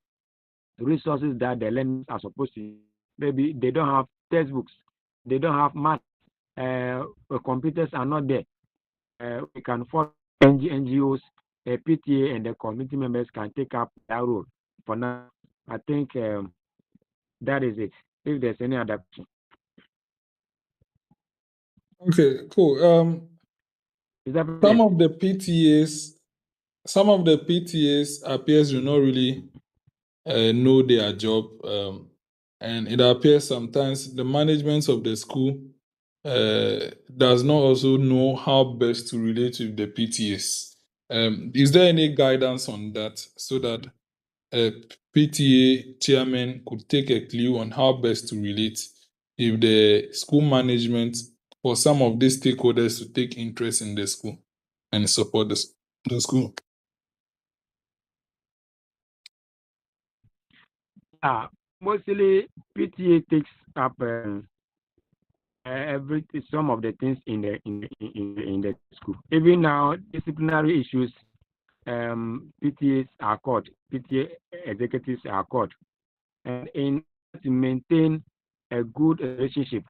resources that the learners are supposed to use. Maybe they don't have textbooks, they don't have math, computers are not there. We can follow NGOs, PTA, and the community members can take up that role. For now, I think that is it. If there's any other question. Okay, cool. Is that Some of the PTAs appears to not really know their job, and it appears sometimes the management of the school does not also know how best to relate with the PTAs. Is there any guidance on that, so that PTA chairman could take a clue on how best to relate if the school management, for some of these stakeholders to take interest in the school and support the school? Mostly PTA takes up some of the things in the school. Even now, disciplinary issues, PTAs are called, PTA executives are called, and in order to maintain a good relationship,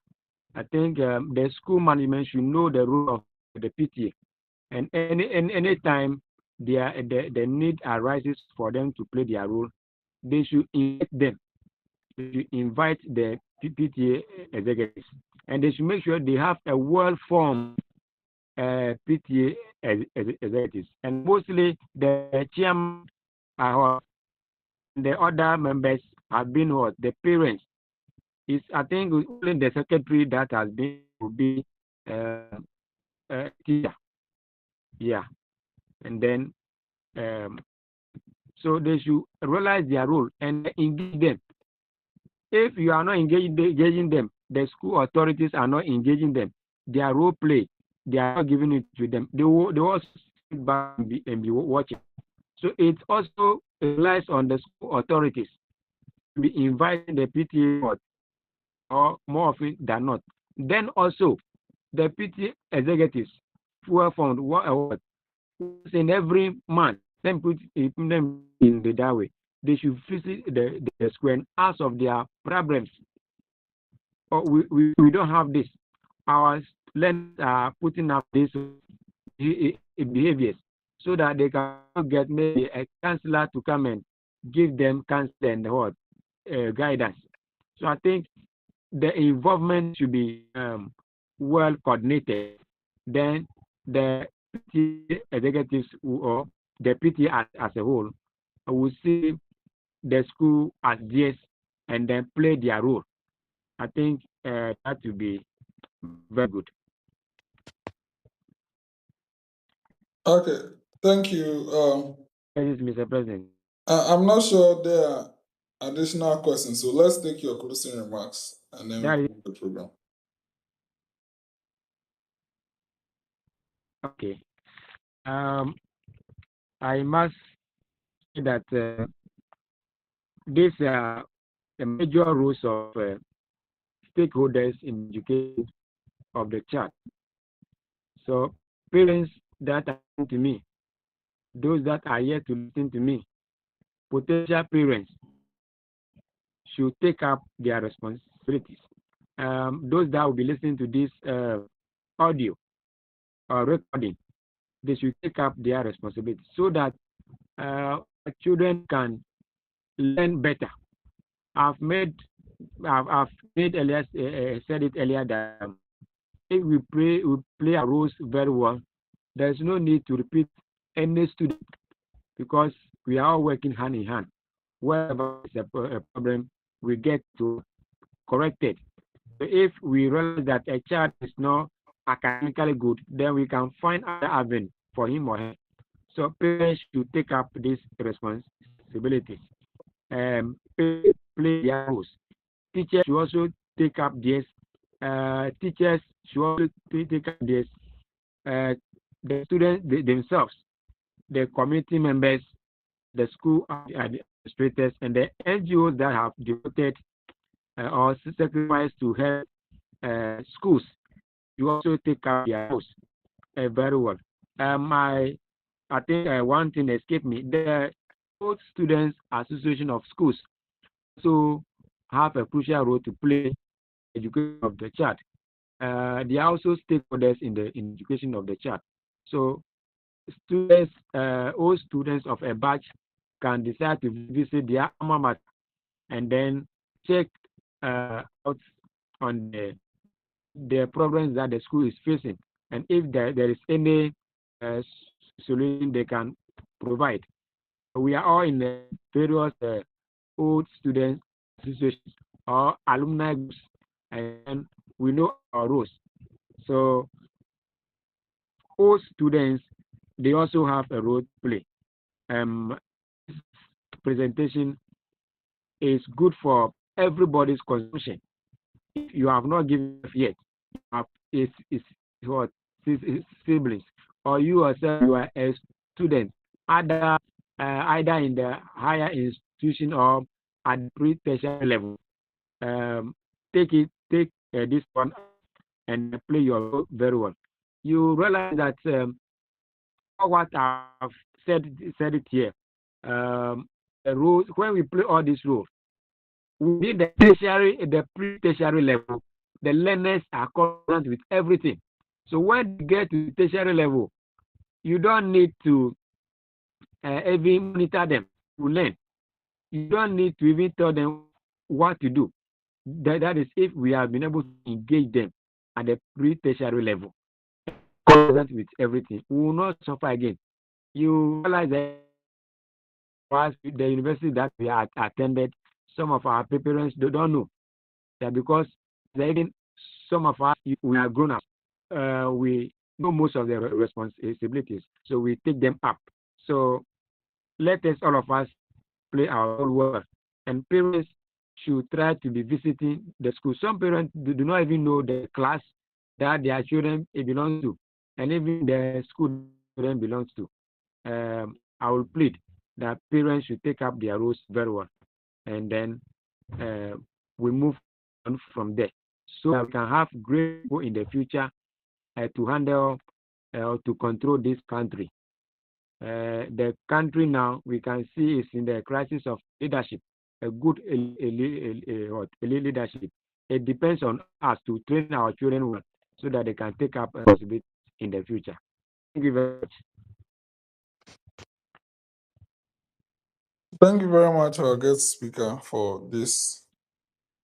I think the school management should know the role of the PTA, and any time the need arises for them to play their role, they should invite them. They should invite the PTA executives, and they should make sure they have a well-formed PTA executives, and mostly the chairman and the other members have been what? The parents. Is, I think, only the secretary that has been to be teacher. Yeah, and then so they should realize their role and engage them. If you are not engaging them, the school authorities are not engaging them, their role play, they are not giving it to them. They also sit back and be watching. So it also relies on the school authorities to be inviting the PTA, or more often than not. Then also the PTA executives, fuel fund, once in every month, Let me put them in that way. They should visit the school and ask of their problems. Or we don't have this. Our learners are putting up these behaviors so that they can get maybe a counselor to come and give them counsel and what guidance. So I think the involvement should be well coordinated. Then the PT executives or the PT as a whole will see the school as theirs and then play their role. I think that will be very good. Okay, thank you. Yes, Mr. President. I'm not sure there are additional questions, so let's take your closing remarks and then we move the program. Okay. I must say that these are the major roles of stakeholders in education of the child. So parents that are listening to me, those that are yet to listen to me, potential parents should take up their responsibilities. Those that will be listening to this audio or recording, they should take up their responsibilities so that children can learn better. I've made earlier said it earlier that if we play our roles very well, there's no need to repeat any student because we are all working hand in hand. Wherever there's a problem, we get to correct it. So if we realize that a child is not academically good, then we can find other avenue for him or her. So parents should take up these responsibilities. Play their roles. Teachers should also take up this. Teachers should also take up this. The students themselves, the community members, the school administrators, and the NGOs that have devoted or sacrificed to help schools. You also take up their roles very well. I think one thing escaped me. The Old Students Association of Schools also have a crucial role to play in the education of the child. They are also stakeholders in the education of the child. So students, all students of a batch can decide to visit their alma mater and then check out on the problems that the school is facing, and if there is any solution they can provide. We are all in various old students associations or alumni groups, and we know our roles. So all students, they also have a role to play. This presentation is good for everybody's consumption. If you have not given birth yet, you have it's what siblings, or you yourself you are a student, either in the higher institution or at the pre-tertiary level. Take this one and play your role very well. You realize that what I've said it here. The rules when we play all these roles within the pre-tertiary level, the learners are constant with everything. So when you get to the tertiary level, you don't need to even monitor them to learn. You don't need to even tell them what to do. That is if we have been able to engage them at the pre-tertiary level, constant with everything. We will not suffer again. You realize that the university that we have attended, some of our parents don't know that because even some of us we are grown up, we know most of the responsibilities, so we take them up. So let us all of us play our role well, and parents should try to be visiting the school. Some parents do not even know the class that their children belong to, and even the school children belongs to. I will plead that parents should take up their roles very well, and then we move on from there, so that we can have great people in the future to handle to control this country. the country now, we can see, is in the crisis of leadership, a good leadership. It depends on us to train our children well so that they can take up responsibility in the future. Thank you very much. Thank you very much, our guest speaker, for this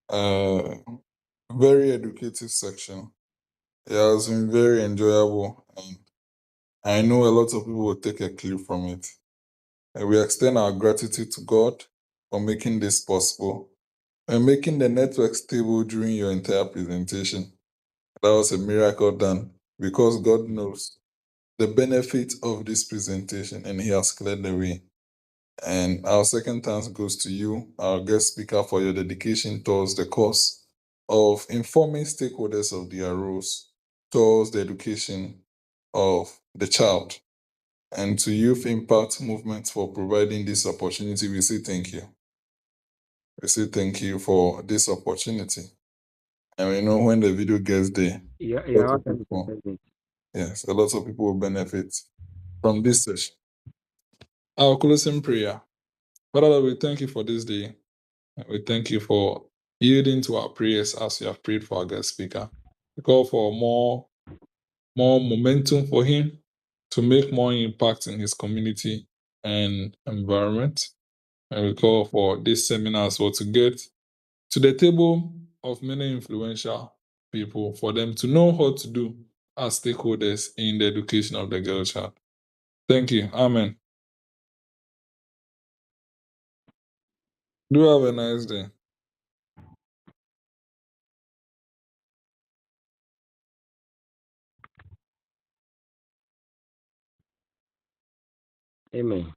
very educative section. It has been very enjoyable, and I know a lot of people will take a clue from it. And we extend our gratitude to God for making this possible and making the network stable during your entire presentation. That was a miracle done because God knows the benefit of this presentation and He has cleared the way. And our second thanks goes to you, our guest speaker, for your dedication towards the cause of informing stakeholders of their roles towards the education of the child. And to Youth Impact Movement for providing this opportunity, we say thank you. We say thank you for this opportunity. And we know when the video gets there, a lot of people, yes, a lot of people will benefit from this session. Our closing prayer. Father Lord, we thank you for this day. We thank you for yielding to our prayers as you have prayed for our guest speaker. We call for more momentum for him to make more impact in his community and environment. And we call for this seminar as well to get to the table of many influential people for them to know what to do as stakeholders in the education of the girl child. Thank you. Amen. Do have a nice day. Amen.